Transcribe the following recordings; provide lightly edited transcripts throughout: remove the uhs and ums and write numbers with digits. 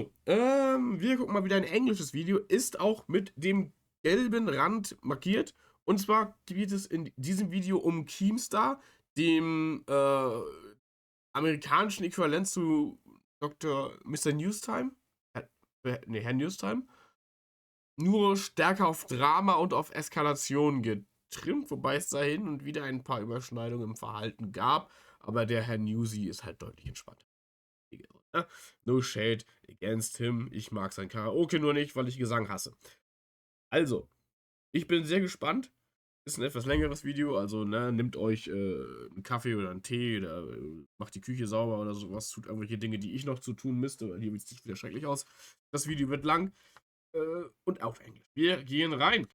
So, wir gucken mal wieder ein englisches Video, ist auch mit dem gelben Rand markiert. Und zwar geht es in diesem Video um KEEMSTAR, dem amerikanischen Äquivalent zu Mr. Newstime. Herr Newstime. Nur stärker auf Drama und auf Eskalation getrimmt, wobei es da hin und wieder ein paar Überschneidungen im Verhalten gab. Aber der Herr Newsy ist halt deutlich entspannter. No shade against him. Ich mag sein Karaoke nur nicht, weil ich Gesang hasse. Also, ich bin sehr gespannt. Ist ein etwas längeres Video, also nehmt euch einen Kaffee oder einen Tee oder macht die Küche sauber oder sowas. Tut irgendwelche Dinge, die ich noch zu tun müsste, weil hier sieht es wieder schrecklich aus. Das Video wird lang und auf Englisch. Wir gehen rein.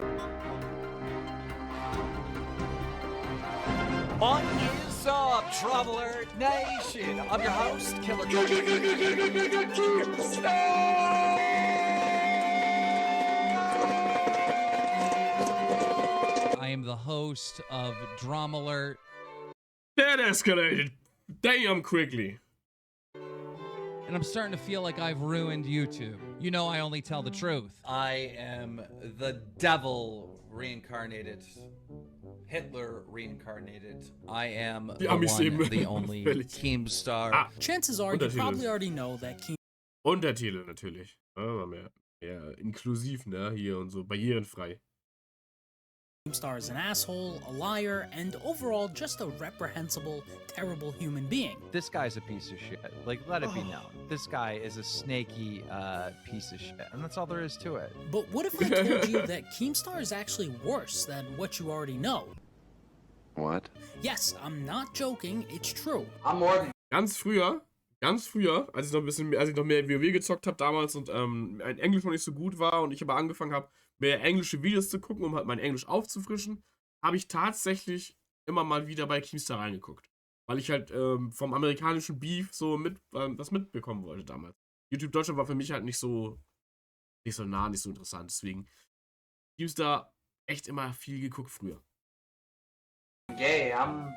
What is up, Troubler Nation? I'm your host, Killer I am the host of Drama Alert. That escalated damn quickly. And I'm starting to feel like I've ruined YouTube. You know I only tell the truth. I am the devil reincarnated. Hitler reincarnated. I am the one, the only KEEMSTAR. Chances are you probably already know that Untertitel natürlich. Mehr inklusiv, ne? Hier und so, barrierenfrei. KEEMSTAR is an asshole, a liar, and overall just a reprehensible, terrible human being. This guy's a piece of shit. Like, let it be known. This guy is a snaky piece of shit, and that's all there is to it. But what if I told you that KEEMSTAR is actually worse than what you already know? What? Yes, I'm not joking, it's true. I'm more Ganz früher, als ich noch mehr WoW gezockt habe damals und mein Englisch noch nicht so gut war und ich aber angefangen habe, mehr englische Videos zu gucken, um halt mein Englisch aufzufrischen, habe ich tatsächlich immer mal wieder bei KEEMSTAR reingeguckt. Weil ich halt vom amerikanischen Beef so was mitbekommen wollte damals. YouTube Deutschland war für mich halt nicht so nah, nicht so interessant. Deswegen KEEMSTAR echt immer viel geguckt früher. gay. I'm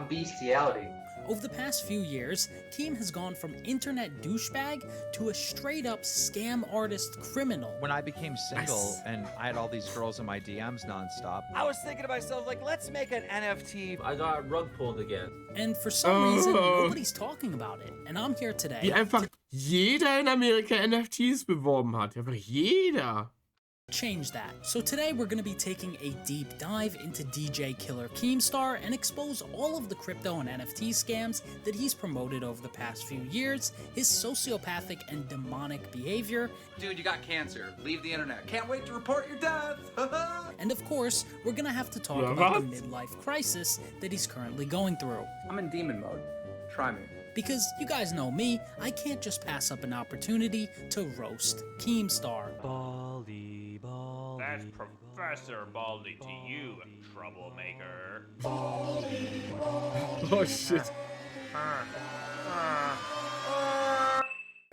bestiality. Over the past few years, Keem has gone from internet douchebag to a straight-up scam artist criminal. When I became single and I had all these girls in my DMs nonstop, I was thinking to myself, like, let's make an NFT. I got rug pulled again. And for some reason, nobody's talking about it. And I'm here today. Wie einfach jeder in Amerika NFTs beworben hat. Einfach jeder. Change that. So today we're going to be taking a deep dive into DJ Killer KEEMSTAR and expose all of the crypto and NFT scams that he's promoted over the past few years, his sociopathic and demonic behavior. Dude, you got cancer. Leave the internet. Can't wait to report your death. And of course, we're going to have to talk about the midlife crisis that he's currently going through. I'm in demon mode. Try me. Because you guys know me, I can't just pass up an opportunity to roast KEEMSTAR. That's Professor Baldy to you, troublemaker. Oh shit.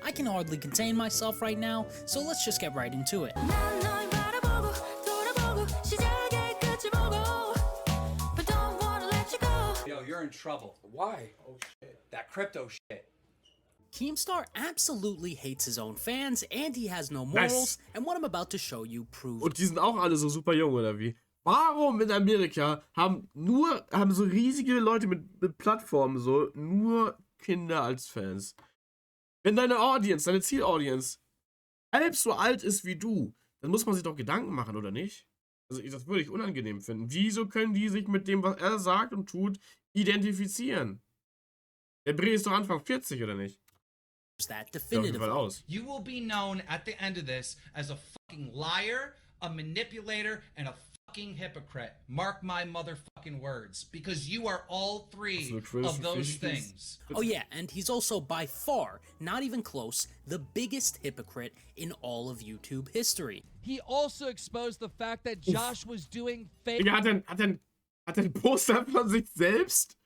I can hardly contain myself right now, so let's just get right into it. Yo, you're in trouble. Why? Oh shit. That crypto shit. KEEMSTAR absolutely hates his own fans and he has no morals, and what I'm about to show you proves. Und die sind auch alle so super jung, oder wie? Warum in Amerika haben so riesige Leute mit Plattformen so nur Kinder als Fans? Wenn deine Audience, deine Zielaudience halb so alt ist wie du, dann muss man sich doch Gedanken machen, oder nicht? Also das würde ich unangenehm finden. Wieso können die sich mit dem, was er sagt und tut, identifizieren? Der Bre ist doch Anfang 40, oder nicht? That definitively. You will be known at the end of this as a fucking liar, a manipulator, and a fucking hypocrite. Mark my motherfucking words, because you are all three of those things. Oh yeah, and he's also by far, not even close, the biggest hypocrite in all of YouTube history. He also exposed the fact that Josh was doing fake. Hat er ein Poster von sich selbst?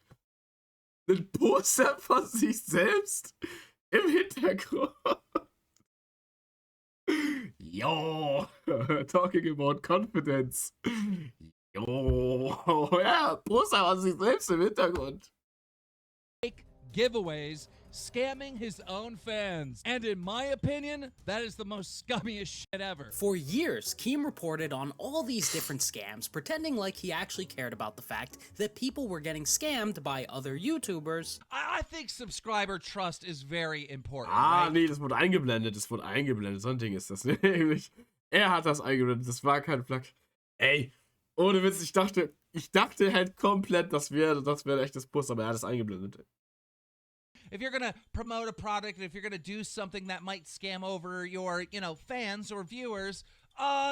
Ein Poster von sich selbst? Im Hintergrund. Yo, talking about confidence. Yo, ja, Poster von sich selbst im Hintergrund. Fake giveaways scamming his own fans. And in my opinion, that is the most scummiest shit ever. For years, Keem reported on all these different scams, pretending like he actually cared about the fact that people were getting scammed by other YouTubers. I think subscriber trust is very important. Ah, right? nee, das wurde eingeblendet. So ein Ding ist das nämlich. Er hat das eingeblendet, das war kein Plug. Ey, ohne Witz, ich dachte halt komplett, das wäre echtes Post, aber er hat es eingeblendet. If you're gonna promote a product, and if you're gonna do something that might scam over your, fans or viewers,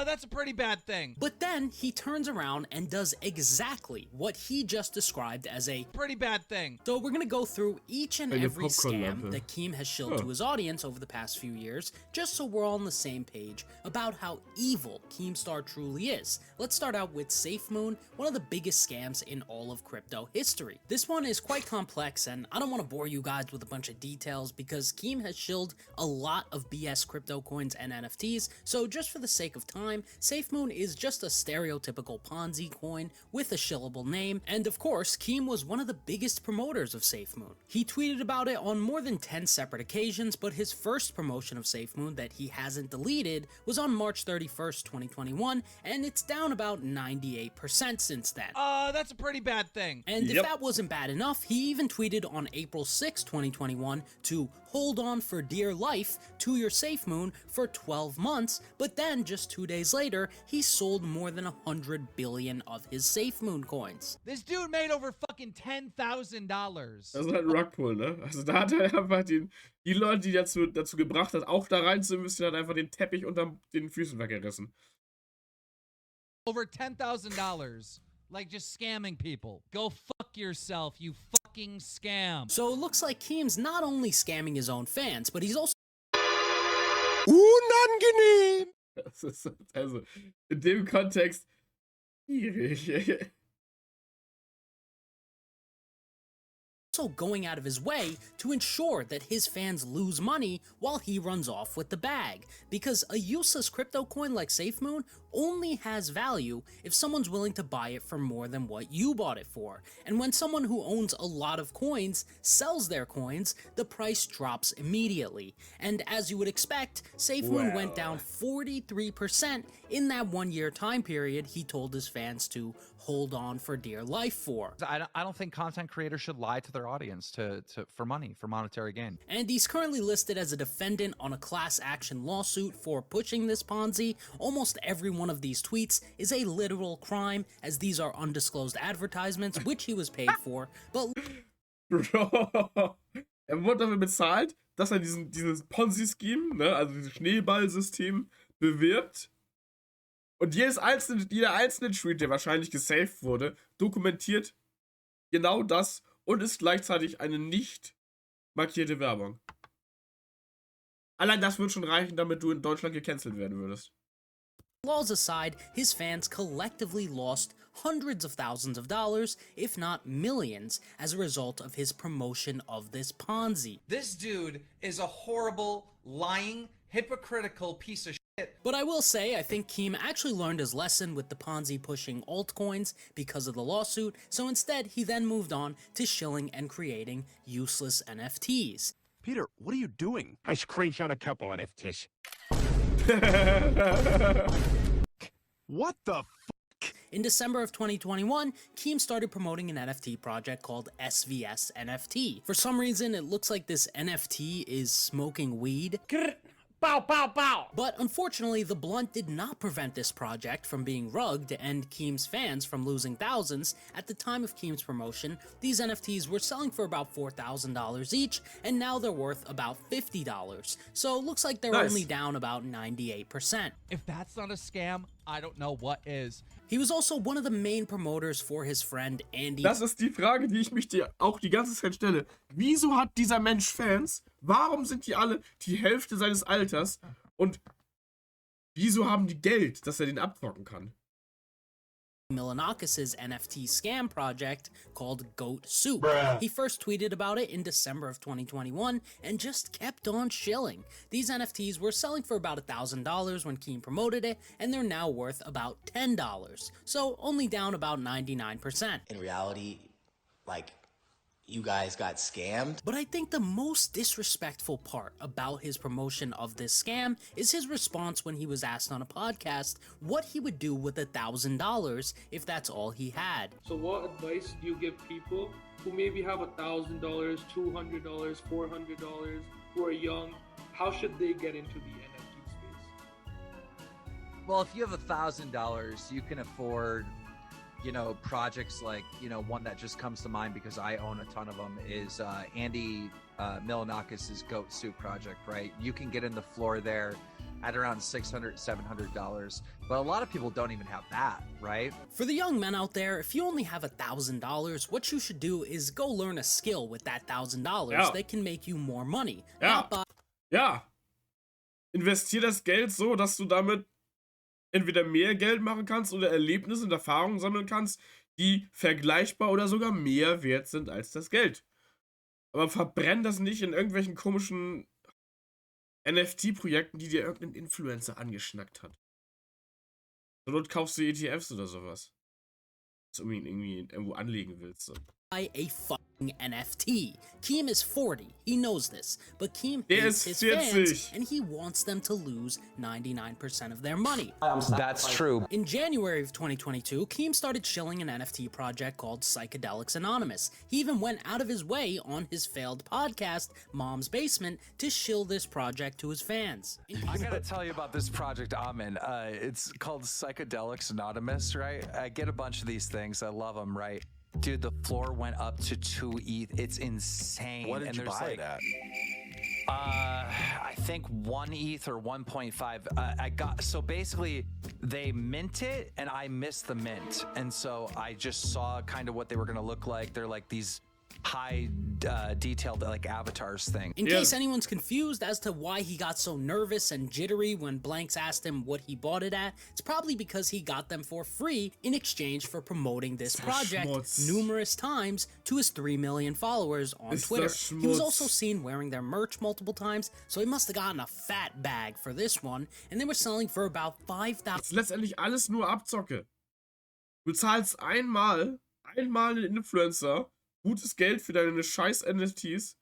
that's a pretty bad thing. But then he turns around and does exactly what he just described as a pretty bad thing. So we're gonna go through each and every scam lampe. that Keem has shilled to his audience over the past few years, just so we're all on the same page about how evil KEEMSTAR truly is. Let's start out with SafeMoon, one of the biggest scams in all of crypto history. This one is quite complex, and I don't want to bore you guys with a bunch of details because Keem has shilled a lot of BS crypto coins and NFTs, so just for the sake of time, SafeMoon is just a stereotypical Ponzi coin with a shillable name, and of course, Keem was one of the biggest promoters of SafeMoon. He tweeted about it on more than 10 separate occasions, but his first promotion of SafeMoon that he hasn't deleted was on March 31st, 2021, and it's down about 98% since then. That's a pretty bad thing. And if that wasn't bad enough, he even tweeted on April 6, 2021 to hold on for dear life to your SafeMoon for 12 months, but then just 2 days later, he sold more than 100 billion of his SafeMoon coins. This dude made over fucking $10,000. Das ist halt ein Rugpull, ne? Also da hat er einfach die Leute, die dazu gebracht hat, auch da rein zu investieren, hat einfach den Teppich unter den Füßen weggerissen. Over $10,000. Like just scamming people. Go fuck yourself, you fucking scam. So it looks like Keem's not only scamming his own fans, but he's also Unangenehm! Das ist also in dem Kontext schwierig. going out of his way to ensure that his fans lose money while he runs off with the bag, because a useless crypto coin like SafeMoon only has value if someone's willing to buy it for more than what you bought it for, and when someone who owns a lot of coins sells their coins, the price drops immediately, and as you would expect, SafeMoon went down 43% in that 1 year time period he told his fans to hold on for dear life for. I don't think content creators should lie to their audience for money, for monetary gain. And he's currently listed as a defendant on a class action lawsuit for pushing this Ponzi. Almost every one of these tweets is a literal crime, as these are undisclosed advertisements, which he was paid for, but Bro, er wurde dafür bezahlt, dass er dieses Ponzi-Scheme, ne, also dieses Schneeballsystem, bewirbt. Und jeder einzelne Tweet, der wahrscheinlich gesaved wurde, dokumentiert genau das und ist gleichzeitig eine nicht markierte Werbung. Allein das wird schon reichen, damit du in Deutschland gecancelt werden würdest. laws aside, his fans collectively lost hundreds of thousands of dollars, if not millions, as a result of his promotion of this Ponzi. This dude is a horrible, lying, hypocritical piece of shit. But I will say, I think Keem actually learned his lesson with the Ponzi pushing altcoins because of the lawsuit, so instead he then moved on to shilling and creating useless NFTs. Peter, what are you doing? I screenshot a couple NFTs. What the f***? In December of 2021, Keem started promoting an NFT project called SVS NFT. For some reason, it looks like this NFT is smoking weed. Bow, bow, bow. But unfortunately, the blunt did not prevent this project from being rugged and Keem's fans from losing thousands. At the time of Keem's promotion, these NFTs were selling for about $4,000 each, and now they're worth about $50. So it looks like they're only down about 98%. If that's not a scam, I don't know what is. He was also one of the main promoters for his friend Andy. Das ist die Frage, die ich mich dir auch die ganze Zeit stelle. Wieso hat dieser Mensch Fans? Warum sind die alle die Hälfte seines Alters? Und wieso haben die Geld, dass er den abzocken kann? Milanakis' NFT scam project called Goat Soup. He first tweeted about it in December of 2021 and just kept on shilling. These NFTs were selling for about $1,000 when Keem promoted it, and they're now worth about $10, so only down about 99%. In reality, like, you guys got scammed? But I think the most disrespectful part about his promotion of this scam is his response when he was asked on a podcast what he would do with $1,000 if that's all he had. So what advice do you give people who maybe have $1,000, $200, $400, who are young? How should they get into the NFT space? Well, if you have $1,000, you can afford, you know, projects like, you know, one that just comes to mind because I own a ton of them is Andy Milanakis' Goat Soup project, right? You can get in the floor there at around $600, $700, but a lot of people don't even have that, right? For the young men out there, if you only have $1,000, what you should do is go learn a skill with that $1,000 that can make you more money. Ja. Investier das Geld so, dass du damit entweder mehr Geld machen kannst oder Erlebnisse und Erfahrungen sammeln kannst, die vergleichbar oder sogar mehr wert sind als das Geld. Aber verbrenn das nicht in irgendwelchen komischen NFT-Projekten, die dir irgendein Influencer angeschnackt hat. Zur Not kaufst du ETFs oder sowas. Dass du irgendwie irgendwo anlegen willst. So. A fucking NFT. Keem is 40, he knows this, but Keem Der hates ist his 40. fans and he wants them to lose 99% of their money. That's true. In January of 2022, Keem started shilling an NFT project called Psychedelics Anonymous. He even went out of his way on his failed podcast, Mom's Basement, to shill this project to his fans. I gotta tell you about this project I'm in. It's called Psychedelics Anonymous, right? I get a bunch of these things. I love them, right? Dude, the floor went up to 2 ETH. It's insane. What did you buy it at? I think 1 ETH or 1.5. I got, so basically they mint it and I missed the mint. And so I just saw kind of what they were gonna look like. They're like these high detailed like avatars thing. In case anyone's confused as to why he got so nervous and jittery when Blanks asked him what he bought it at, it's probably because he got them for free in exchange for promoting this project numerous times to his 3 million followers on Twitter. He was also seen wearing their merch multiple times, so he must have gotten a fat bag for this one, and they were selling for about $5,000. Ist letztendlich alles nur Abzocke. Du zahlst einmal einen Influencer gutes Geld für deine scheiß NFTs.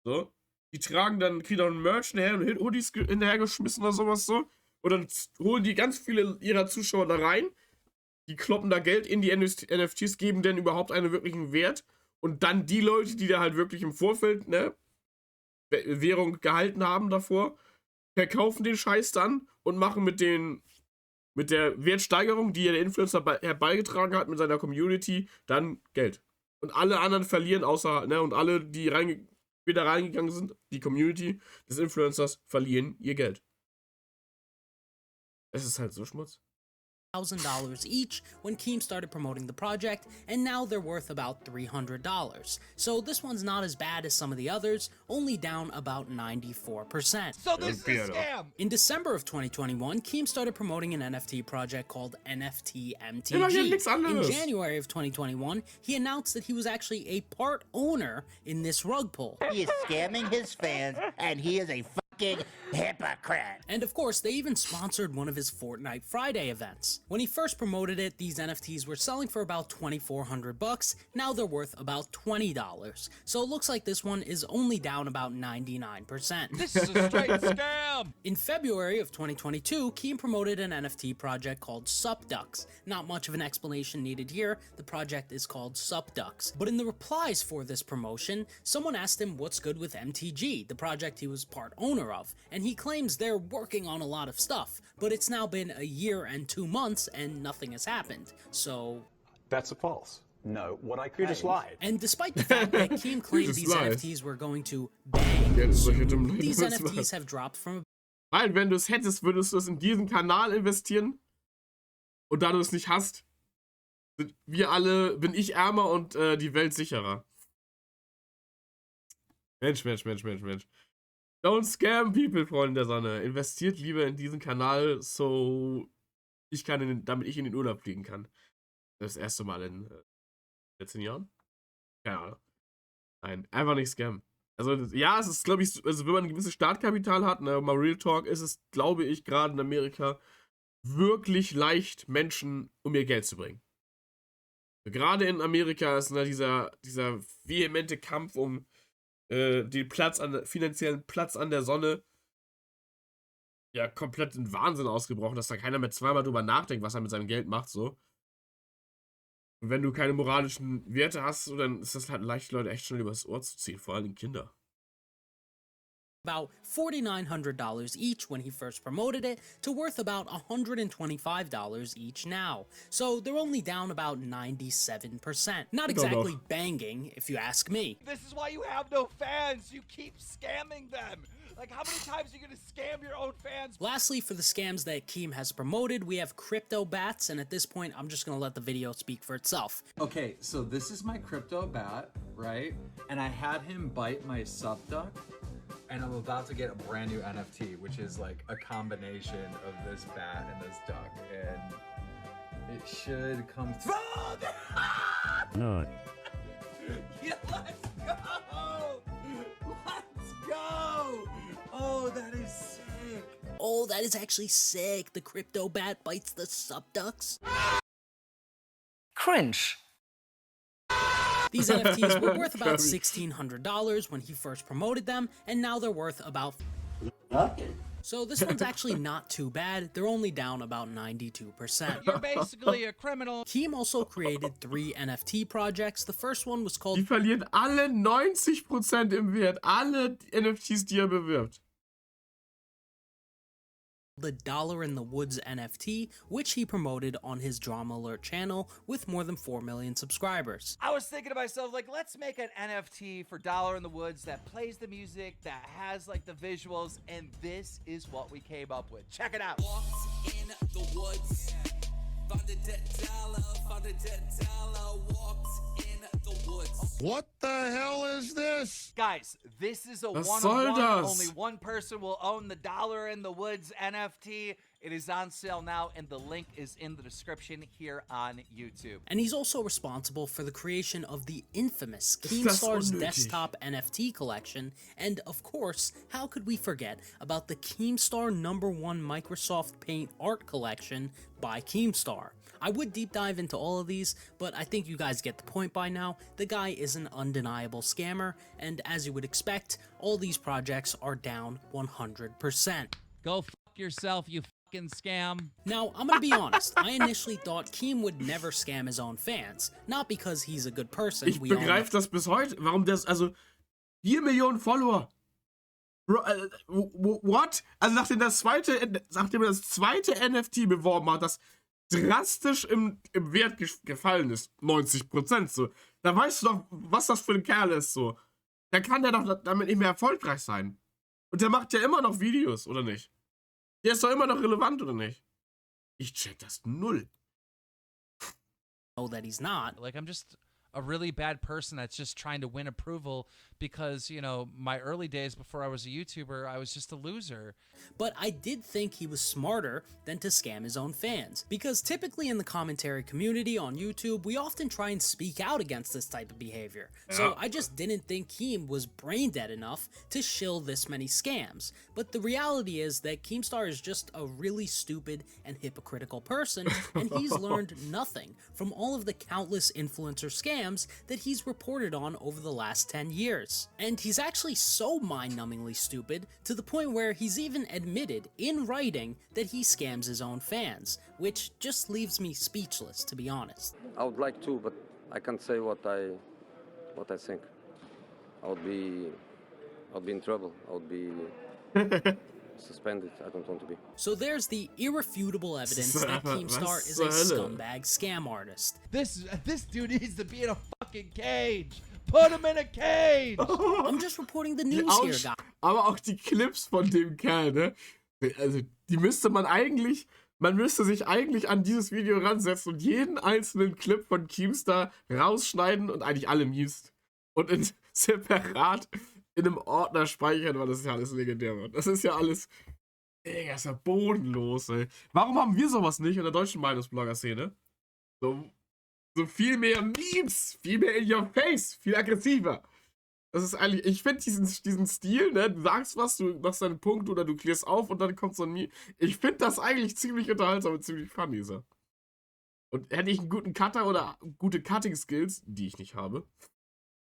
So. Die tragen dann, kriegen dann Merch hinterher und Hoodies hinterhergeschmissen oder sowas so. Und dann holen die ganz viele ihrer Zuschauer da rein. Die kloppen da Geld in die NFTs, geben denn überhaupt einen wirklichen Wert. Und dann die Leute, die da halt wirklich im Vorfeld, ne, Währung gehalten haben davor, verkaufen den Scheiß dann und machen mit der Wertsteigerung, die ja der Influencer herbeigetragen hat mit seiner Community, dann Geld. Und alle anderen verlieren, außer, ne, und alle, die wieder reingegangen sind, die Community des Influencers, verlieren ihr Geld. Es ist halt so Schmutz. $1,000 each when Keem started promoting the project, and now they're worth about $300. So this one's not as bad as some of the others, only down about 94%. So this is a scam! In December of 2021, Keem started promoting an NFT project called NFT MTG. In January of 2021, he announced that he was actually a part owner in this rug pull. He is scamming his fans, and he is a fucking hypocrite. And of course, they even sponsored one of his Fortnite Friday events. When he first promoted it, these NFTs were selling for about $2,400. Now they're worth about $20. So it looks like this one is only down about 99%. This is a straight scam! In February of 2022, Keem promoted an NFT project called Supducks. Not much of an explanation needed here. The project is called Supducks. But in the replies for this promotion, someone asked him what's good with MTG, the project he was part owner of, and he claims they're working on a lot of stuff, but it's now been a year and 2 months and nothing has happened, so... That's false. No, what I just lied. And despite the fact that Keem claimed these NFTs were going to bang soon, these NFTs have dropped from... Weil, wenn du es hättest, würdest du es in diesen Kanal investieren, und da du es nicht hast, bin ich ärmer und die Welt sicherer. Mensch. Don't scam people, Freunde der Sonne. Investiert lieber in diesen Kanal, so damit ich in den Urlaub fliegen kann. Das erste Mal in 14 Jahren? Keine Ahnung. Nein, einfach nicht scammen. Also, ja, es ist, glaube ich, also wenn man ein gewisses Startkapital hat, ne, mal Real Talk, ist es, glaube ich, gerade in Amerika wirklich leicht, Menschen um ihr Geld zu bringen. Gerade in Amerika ist dieser vehemente Kampf um den finanziellen Platz an der Sonne ja komplett in Wahnsinn ausgebrochen, dass da keiner mehr zweimal drüber nachdenkt, was er mit seinem Geld macht, so. Und wenn du keine moralischen Werte hast, so, dann ist das halt leicht, Leute echt schnell übers Ohr zu ziehen, vor allem Kinder. About $4,900 each when he first promoted it, to worth about $125 each now. So they're only down about 97%. Not exactly banging, if you ask me. This is why you have no fans. You keep scamming them. Like, how many times are you gonna scam your own fans? Lastly, for the scams that Keem has promoted, we have crypto bats, and at this point, I'm just gonna let the video speak for itself. Okay, so this is my crypto bat, right? And I had him bite my subduck. And I'm about to get a brand new NFT, which is like a combination of this bat and this duck. And it should come through. No. Yeah, let's go! Let's go! Oh, that is sick. Oh, that is actually sick. The crypto bat bites the subducks. Cringe. These NFTs were worth about $1,600 when he first promoted them, and now they're worth about... So this one's actually not too bad. They're only down about 92%. You're basically a criminal. Keem also created 3 NFT projects. The first one was called... Die verlieren alle 90% im Wert. Alle NFTs, die bewirbt. The Dollar in the Woods NFT, which he promoted on his Drama Alert channel with more than 4 million subscribers. I was thinking to myself, like, let's make an NFT for Dollar in the Woods that plays the music, that has, like, the visuals, and this is what we came up with. Check it out. Walked in the woods, found a dead dollar, walked in the woods. What the hell is this? Guys, this is a Was one-on-one. soll das? Only one person will own the Dollar in the Woods NFT. It is on sale now, and the link is in the description here on YouTube. And he's also responsible for the creation of the infamous das KEEMSTAR's unnötig? desktop NFT collection, and of course, how could we forget about the KEEMSTAR #1 Microsoft Paint art collection by KEEMSTAR. I would deep dive into all of these, but I think you guys get the point by now. The guy is an undeniable scammer, and as you would expect, all these projects are down 100%. Go fuck yourself, you fucking scam. Now, I'm gonna be honest, I initially thought Keem would never scam his own fans. Not because he's a good person, Ich we all know. begreife das bis heute. Warum das, also 4 Millionen Follower. Bro, what? Also nachdem er das zweite NFT beworben hat, das drastisch im Wert gefallen ist, 90% so, da weißt du doch, was das für ein Kerl ist, so. Dann kann der doch damit nicht mehr erfolgreich sein. Und der macht ja immer noch Videos, oder nicht? Der ist doch immer noch relevant, oder nicht? Ich check das null. Know that he's not. Like, I'm just a really bad person that's just trying to win approval because, you know, my early days before I was a YouTuber, I was just a loser. But I did think he was smarter than to scam his own fans. Because typically in the commentary community on YouTube, we often try and speak out against this type of behavior. So I just didn't think Keem was brain dead enough to shill this many scams. But the reality is that KEEMSTAR is just a really stupid and hypocritical person, and he's learned nothing from all of the countless influencer scams that he's reported on over the last 10 years. And he's actually so mind-numbingly stupid to the point where he's even admitted in writing that he scams his own fans, which just leaves me speechless, to be honest. I would like to, but I can't say what I think. I would be in trouble. I would be suspended. I don't want to be. So there's the irrefutable evidence that KEEMSTAR is a scumbag scam artist. This dude needs to be in a fucking cage. Put him in a cage. I'm just reporting the news here, guys. Aber auch die Clips von dem Kerl, ne? Also, die müsste man müsste sich eigentlich an dieses Video ransetzen und jeden einzelnen Clip von KEEMSTAR rausschneiden und eigentlich alle Memes und separat in einem Ordner speichern, weil das ist ja alles legendär, Mann. Das ist ja alles, ey, das ist ja bodenlos, ey. Warum haben wir sowas nicht in der deutschen Meinungsblogger-Szene? So viel mehr Memes, viel mehr in your face, viel aggressiver. Das ist eigentlich, ich finde diesen Stil, ne, du sagst was, du machst deinen Punkt oder du klärst auf und dann kommt so ein Meme. Ich finde das eigentlich ziemlich unterhaltsam und ziemlich funny, so. Und hätte ich einen guten Cutter oder gute Cutting-Skills, die ich nicht habe,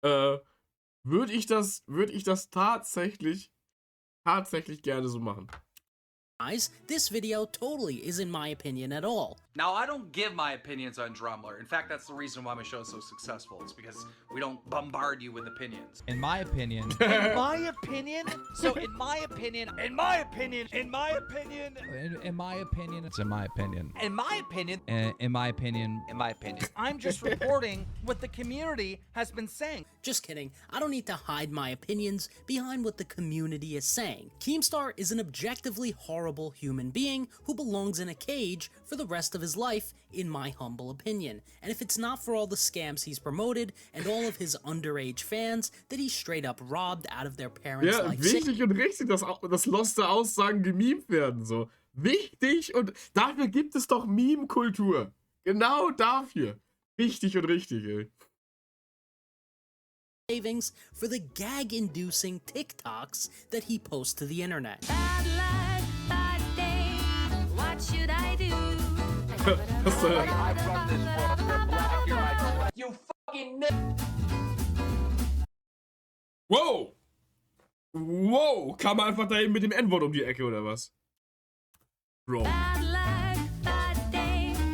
würde ich das tatsächlich gerne so machen. Guys, this video totally isn't my opinion at all. Now, I don't give my opinions on Drumler. In fact, that's the reason why my show is so successful. It's because we don't bombard you with opinions. In my opinion. In my opinion? So in my opinion, in my opinion, in my opinion. In my opinion, it's in my opinion. In my opinion. In my opinion. In my opinion. I'm just reporting what the community has been saying. Just kidding. I don't need to hide my opinions behind what the community is saying. KEEMSTAR is an objectively horrible human being who belongs in a cage for the rest of his life, in my humble opinion. And if it's not for all the scams he's promoted and all of his underage fans that he straight up robbed out of their parents' Ja, life wichtig und richtig, dass loste Aussagen gemimt werden, so. Wichtig und dafür gibt es doch Meme-Kultur. Genau dafür. Wichtig und richtig, ey. savings for the gag-inducing TikToks that he posts to the internet. What should I do? You fucking Wow! Wow! Kam er einfach da eben mit dem N-Wort um die Ecke, oder was? Bro.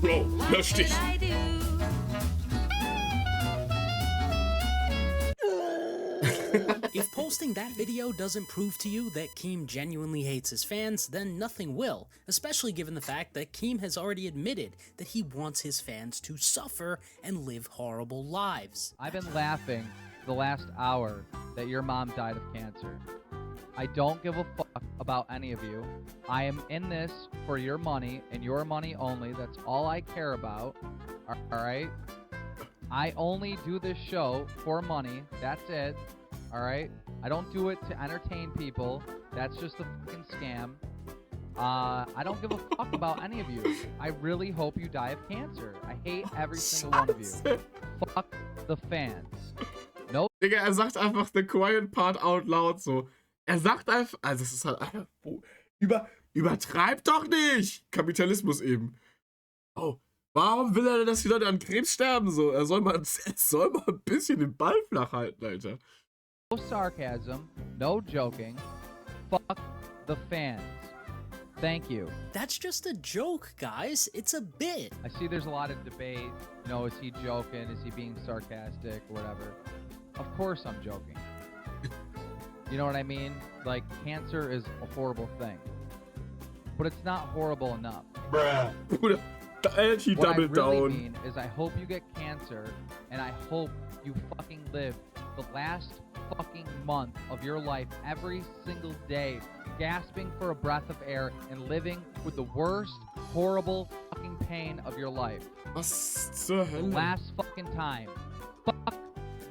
Bro, lösch dich. If posting that video doesn't prove to you that Keem genuinely hates his fans, then nothing will, especially given the fact that Keem has already admitted that he wants his fans to suffer and live horrible lives. I've been laughing the last hour that your mom died of cancer. I don't give a fuck about any of you. I am in this for your money and your money only. That's all I care about. Alright? I only do this show for money. That's it. Alright? I don't do it to entertain people. That's just a fucking scam. I don't give a fuck about any of you. I really hope you die of cancer. I hate every single one of you. Fuck the fans. Nope. Digga, sagt einfach the quiet part out loud so. Sagt einfach, also es ist halt einfach, übertreibt doch nicht! Kapitalismus eben. Oh, warum will er, dass die Leute an Krebs sterben so? Er soll mal ein bisschen den Ball flach halten, Alter. No sarcasm, no joking. Fuck the fans. Thank you. That's just a joke, guys. It's a bit. I see there's a lot of debate. You know, is he joking? Is he being sarcastic? Whatever. Of course I'm joking. You know what I mean? Like, cancer is a horrible thing. But it's not horrible enough. Bruh. What I really mean is I hope you get cancer, and I hope you fucking live the last fucking month of your life every single day, gasping for a breath of air and living with the worst, horrible fucking pain of your life. Was zur Hölle? Last fucking time. Fuck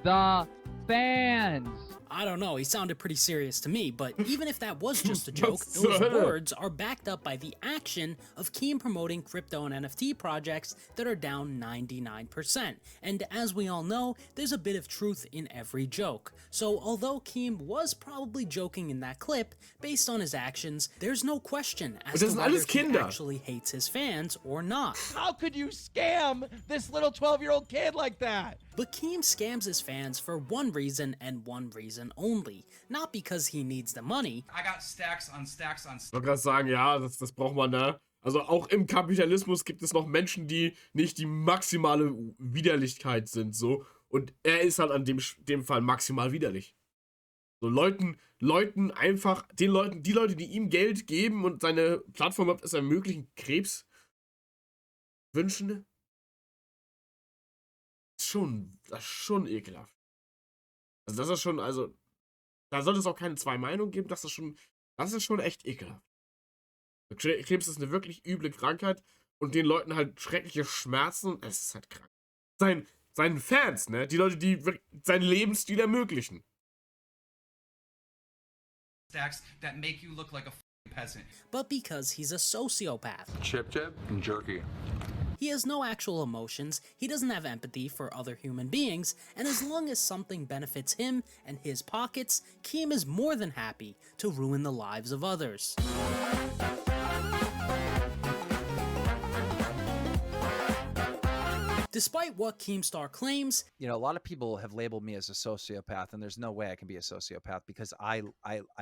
the fans. I don't know, he sounded pretty serious to me, but even if that was just a joke, those words are backed up by the action of Keem promoting crypto and NFT projects that are down 99%. And as we all know, there's a bit of truth in every joke. So although Keem was probably joking in that clip, based on his actions, there's no question as to whether he actually hates his fans or not. How could you scam this little 12-year-old kid like that? But Keem scams his fans for one reason and one reason only. Not because he needs the money. I got stacks on stacks on stacks. Ich wollte gerade sagen, ja, das braucht man, ne? Also auch im Kapitalismus gibt es noch Menschen, die nicht die maximale Widerlichkeit sind, so. Und er ist halt an dem Fall maximal widerlich. So die Leute, die ihm Geld geben und seine Plattform es ermöglichen, Krebs wünschen. Das ist schon ekelhaft. Also das ist schon, also da sollte es auch keine zwei Meinungen geben, das ist schon echt ekelhaft. Krebs ist eine wirklich üble Krankheit und den Leuten halt schreckliche Schmerzen, es ist halt krank. Seinen Fans, ne, die Leute, die seinen Lebensstil ermöglichen. Stacks that make you look like a peasant. But because he's a sociopath. Chip and jerky. He has no actual emotions, he doesn't have empathy for other human beings, and as long as something benefits him and his pockets, Keem is more than happy to ruin the lives of others. Despite what Keemstar claims, you know, a lot of people have labeled me as a sociopath, and there's no way I can be a sociopath because I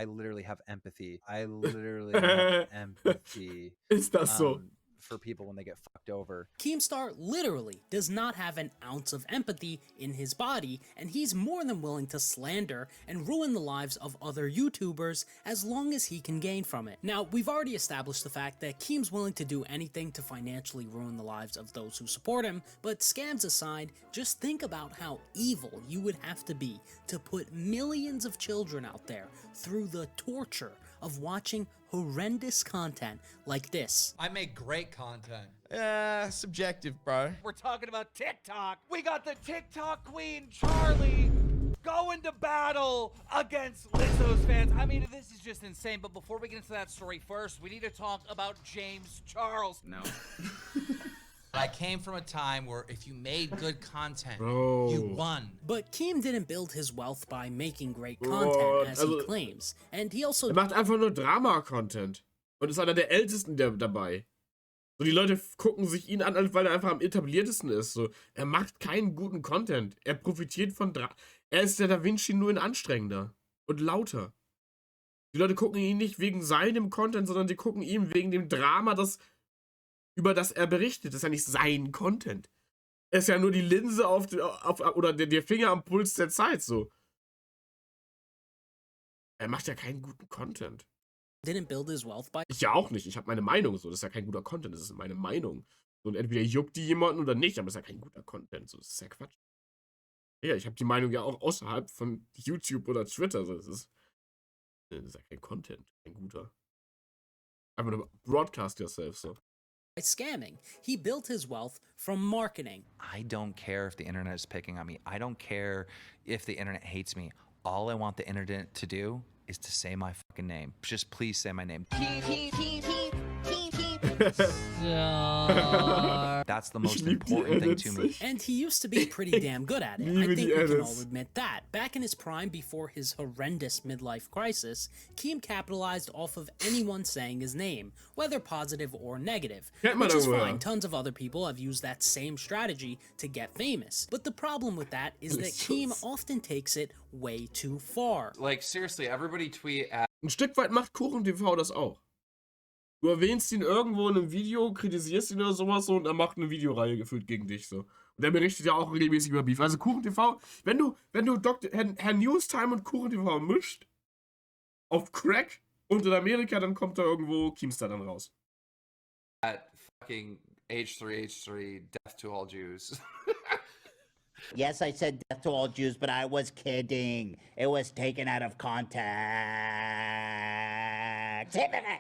literally have empathy. I literally have empathy. Ist das so? For people when they get fucked over. Keemstar literally does not have an ounce of empathy in his body, and he's more than willing to slander and ruin the lives of other YouTubers as long as he can gain from it. Now, we've already established the fact that Keem's willing to do anything to financially ruin the lives of those who support him, but scams aside, just think about how evil you would have to be to put millions of children out there through the torture of watching horrendous content like this. I make great content. Subjective, bro. We're talking about TikTok. We got the TikTok queen, Charlie, going to battle against Lizzo's fans. I mean, this is just insane. But before we get into that story first, we need to talk about James Charles. No. I came from a time where if you made good content, Bro. you won. But Keem didn't build his wealth by making great content, as he claims. And he also... Er macht einfach nur Drama-Content. Und ist einer der ältesten dabei. So, die Leute gucken sich ihn an, weil er einfach am etabliertesten ist. So, er macht keinen guten Content. Er profitiert von Er ist der Da Vinci nur in anstrengender. Und lauter. Die Leute gucken ihn nicht wegen seinem Content, sondern die gucken ihn wegen dem Drama, über das er berichtet. Das ist ja nicht sein Content. Er ist ja nur die Linse oder der Finger am Puls der Zeit, so. Er macht ja keinen guten Content. Didn't build his wealth by... Ich ja auch nicht. Ich habe meine Meinung, so. Das ist ja kein guter Content. Das ist meine Meinung. So, und entweder juckt die jemanden oder nicht, aber das ist ja kein guter Content. So, das ist ja Quatsch. Ja, ich habe die Meinung ja auch außerhalb von YouTube oder Twitter. So, das ist ja kein Content. Kein guter. Einfach nur broadcast yourself, so. By scamming. He built his wealth from marketing. I don't care if the internet is picking on me. I don't care if the internet hates me. All I want the internet to do is to say my fucking name. Just please say my name. That's the most important thing to me. And he used to be pretty damn good at it. I think we can all admit that. Back in his prime before his horrendous midlife crisis, Keem capitalized off of anyone saying his name, whether positive or negative. Which is fine, tons of other people have used that same strategy to get famous. But the problem with that is that Keem often takes it way too far. Like, seriously, everybody tweet at... Ein Stück weit macht KuchenTV das auch. Du erwähnst ihn irgendwo in einem Video, kritisierst ihn oder sowas so, und er macht eine Videoreihe gefühlt gegen dich so. Und er berichtet ja auch regelmäßig über Beef. Also KuchenTV, wenn du Herr Newstime und KuchenTV mischt, auf Crack und in Amerika, dann kommt da irgendwo KEEMSTAR dann raus. At fucking H3H3, death to all Jews. Yes, I said death to all Jews, but I was kidding. It was taken out of context.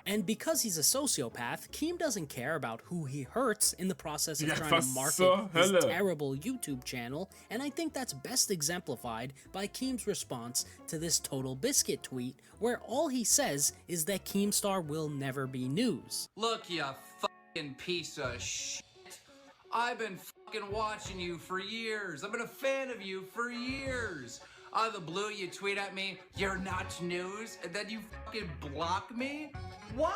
And because he's a sociopath, Keem doesn't care about who he hurts in the process of trying to market his terrible YouTube channel, and I think that's best exemplified by Keem's response to this Total Biscuit tweet, where all he says is that Keemstar will never be news. Look, you fucking piece of shit. I've been fucking watching you for years. I've been a fan of you for years. Out of the blue, you tweet at me, you're not news, and then you fucking block me? Why?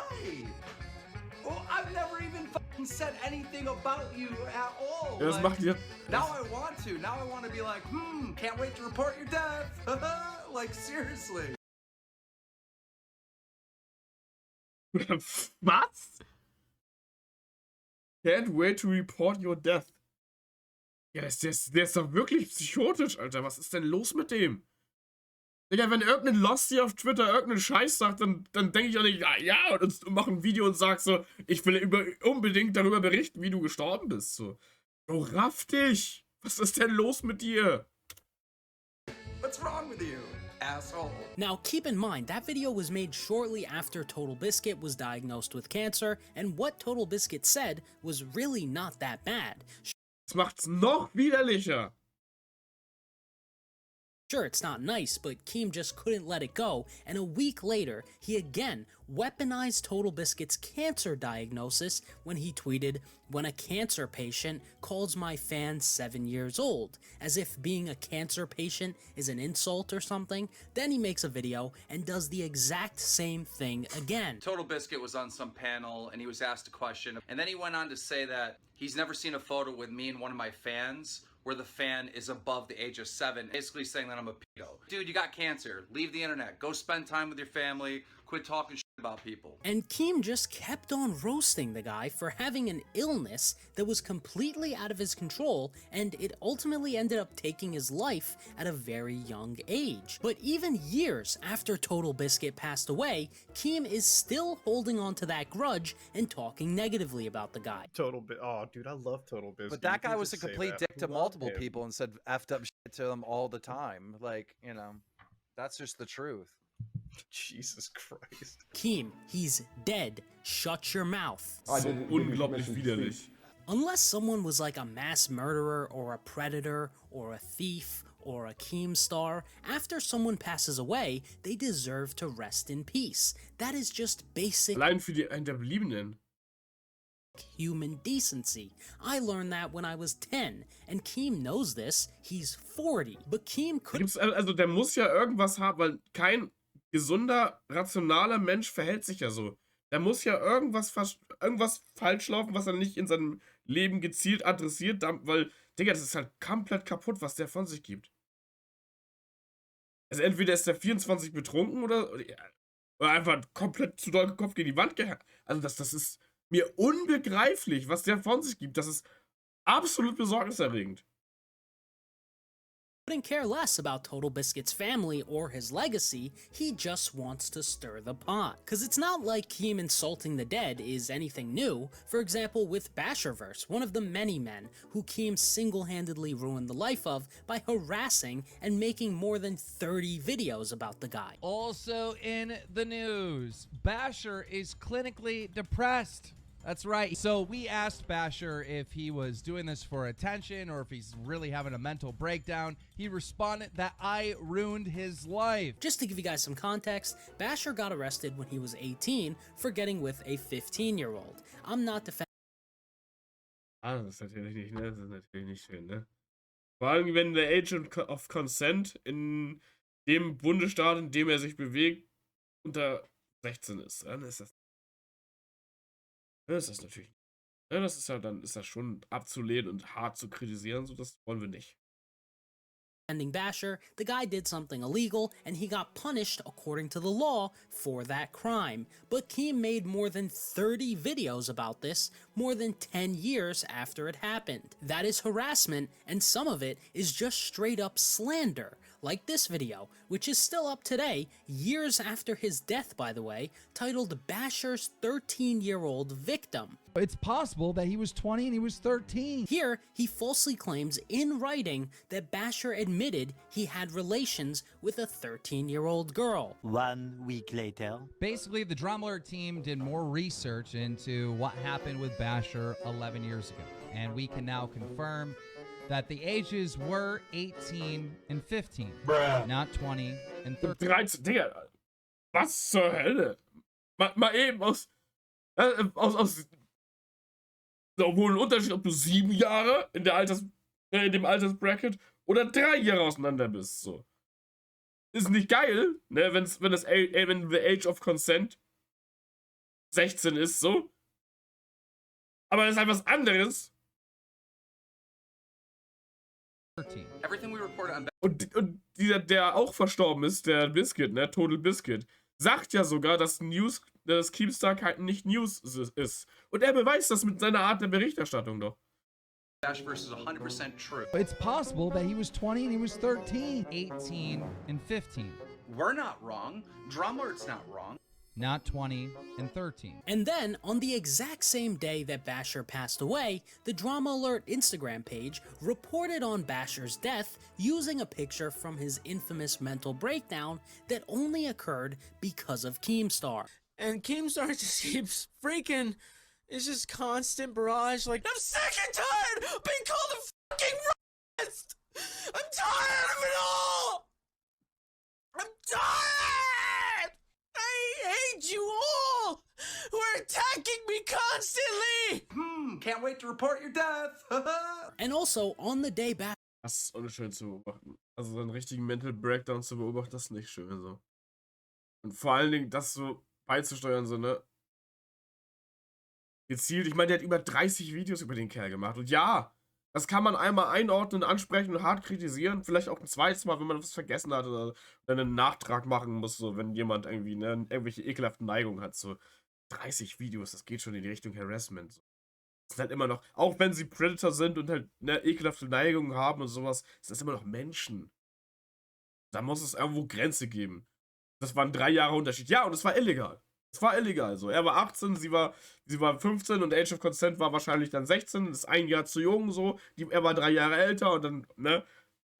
Well, I've never even fucking said anything about you at all. Ja, das macht ihr. Now I want to. Now I want to be like, can't wait to report your death. Like, seriously. Was? Can't wait to report your death. Ja, der ist doch wirklich psychotisch, Alter. Was ist denn los mit dem? Digga, wenn irgendein Losty auf Twitter irgendeinen Scheiß sagt, dann denke ich auch nicht, ja, und mach ein Video und sag so, ich will unbedingt darüber berichten, wie du gestorben bist. So. Oh, raff dich! Was ist denn los mit dir? What's wrong with you, asshole? Now, keep in mind, that video was made shortly after Total Biscuit was diagnosed with cancer, and what Total Biscuit said was really not that bad. Das macht's noch widerlicher. Sure, it's not nice, but Keem just couldn't let it go, and a week later, he again weaponized Total Biscuit's cancer diagnosis when he tweeted, "When a cancer patient calls my fan 7 years old," as if being a cancer patient is an insult or something. Then he makes a video and does the exact same thing again. Total Biscuit was on some panel and he was asked a question, and then he went on to say that he's never seen a photo with me and one of my fans where the fan is above the age of 7, basically saying that I'm a pedo. Dude, you got cancer. Leave the internet. Go spend time with your family. Quit talking shit about people. And Keem just kept on roasting the guy for having an illness that was completely out of his control, and it ultimately ended up taking his life at a very young age. But even years after Total Biscuit passed away, Keem is still holding on to that grudge and talking negatively about the guy. Oh, dude, I love Total Biscuit. But that guy was a complete dick to multiple people and said effed up shit to them all the time. Like, you know, that's just the truth. Jesus Christ. Keem, he's dead. Shut your mouth. Unglaublich widerlich. Unless someone was like a mass murderer or a predator or a thief or a KEEMSTAR, after someone passes away, they deserve to rest in peace. That is just basic Allein für die Hinterbliebenen. human decency. I learned that when I was 10, and Keem knows this. He's 40, but Keem could... Also der muss ja irgendwas haben, weil kein gesunder, rationaler Mensch verhält sich ja so. Da muss ja irgendwas falsch laufen, was er nicht in seinem Leben gezielt adressiert, weil, Digga, das ist halt komplett kaputt, was der von sich gibt. Also entweder ist der 24 betrunken oder einfach komplett zu doll Kopf gegen die Wand gehackt. Also das ist mir unbegreiflich, was der von sich gibt. Das ist absolut besorgniserregend. Couldn't care less about Total Biscuit's family or his legacy, he just wants to stir the pot. Cause it's not like Keem insulting the dead is anything new. For example, with Basherverse, one of the many men who Keem single-handedly ruined the life of by harassing and making more than 30 videos about the guy. Also in the news, Basher is clinically depressed. That's right. So we asked Basher if he was doing this for attention or if he's really having a mental breakdown. He responded that I ruined his life. Just to give you guys some context, Basher got arrested when he was 18 for getting with a 15-year-old. I'm not defending. Ah, das ist natürlich nicht schön, ne? Vor allem, wenn der Age of Consent in dem Bundesstaat, in dem er sich bewegt, unter 16 ist, dann ist das. Das ist natürlich. Ja, das ist ja, dann ist das schon abzulehnen und hart zu kritisieren, so das wollen wir nicht. Basher, the guy did something illegal and he got punished according to the law for that crime. But Keem made more than 30 videos about this more than 10 years after it happened. That is harassment, and some of it is just straight up slander, like this video, which is still up today, years after his death, by the way, titled Basher's 13-year-old victim. It's possible that he was 20 and he was 13. Here, he falsely claims in writing that Basher admitted he had relations with a 13-year-old girl. 1 week later. Basically, the Drama Alert team did more research into what happened with Basher 11 years ago. And we can now confirm that the ages were 18 and 15, not 20 and 13. 13, Digga, was zur Hölle? Mal eben aus wohl ein Unterschied, ob du 7 Jahre in dem Altersbracket oder 3 Jahre auseinander bist, so. Ist nicht geil, ne, wenn the Age of Consent 16 ist, so. Aber das ist halt was anderes. Everything we reported on Und der auch verstorben ist, der Biscuit, ne, Total Biscuit, sagt ja sogar, dass KEEMSTAR nicht News ist. Und er beweist das mit seiner Art der Berichterstattung doch. Basherverse is 100% true. It's possible that he was 20 and he was 13, 18 and 15. We're not wrong. Drama Alert's not wrong. Not 20 and 13. And then, on the exact same day that Basher passed away, the Drama Alert Instagram page reported on Basher's death using a picture from his infamous mental breakdown that only occurred because of KEEMSTAR. And KEEMSTAR just keeps freaking, it's just constant barrage, like, I'm sick and tired of being called a fucking racist! I'm tired of it all! me! Can't wait to report your death. And also, on the day back, Das ist unschön zu beobachten. Also so einen richtigen Mental Breakdown zu beobachten, das ist nicht schön so. Und vor allen Dingen das so beizusteuern, so, ne? Gezielt. Ich meine, der hat über 30 Videos über den Kerl gemacht. Und ja, das kann man einmal einordnen, ansprechen und hart kritisieren. Vielleicht auch ein zweites Mal, wenn man was vergessen hat oder dann einen Nachtrag machen muss, so, wenn jemand irgendwie, ne, irgendwelche ekelhaften Neigungen hat. So 30 Videos, das geht schon in die Richtung Harassment. So. Das sind halt immer noch, auch wenn sie Predator sind und halt, ne, ekelhafte Neigungen haben und sowas, ist das immer noch Menschen. Da muss es irgendwo Grenze geben. Das waren 3 Jahre Unterschied. Ja, und es war illegal. Es war illegal. So. Er war 18, sie war 15 und Age of Consent war wahrscheinlich dann 16. Das ist ein Jahr zu jung, so. Er war 3 Jahre älter und dann, ne?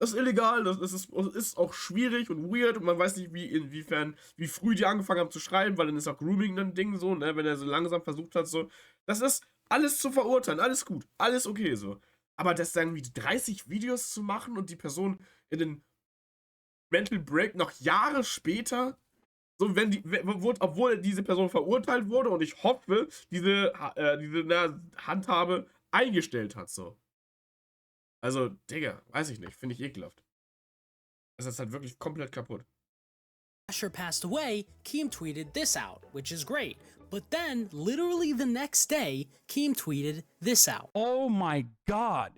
Das ist illegal, das ist auch schwierig und weird und man weiß nicht, wie früh die angefangen haben zu schreiben, weil dann ist auch Grooming ein Ding so, ne? Wenn er so langsam versucht hat, so. Das ist alles zu verurteilen, alles gut, alles okay, so. Aber das dann irgendwie 30 Videos zu machen und die Person in den Mental Break noch Jahre später, so obwohl diese Person verurteilt wurde und ich hoffe, diese Handhabe eingestellt hat, so. Also, Digga, weiß ich nicht, finde ich ekelhaft. Das ist halt wirklich komplett kaputt. Asher passed away, Keem tweeted this out, which is great. But then, literally the next day, Keem tweeted this out. Oh my god.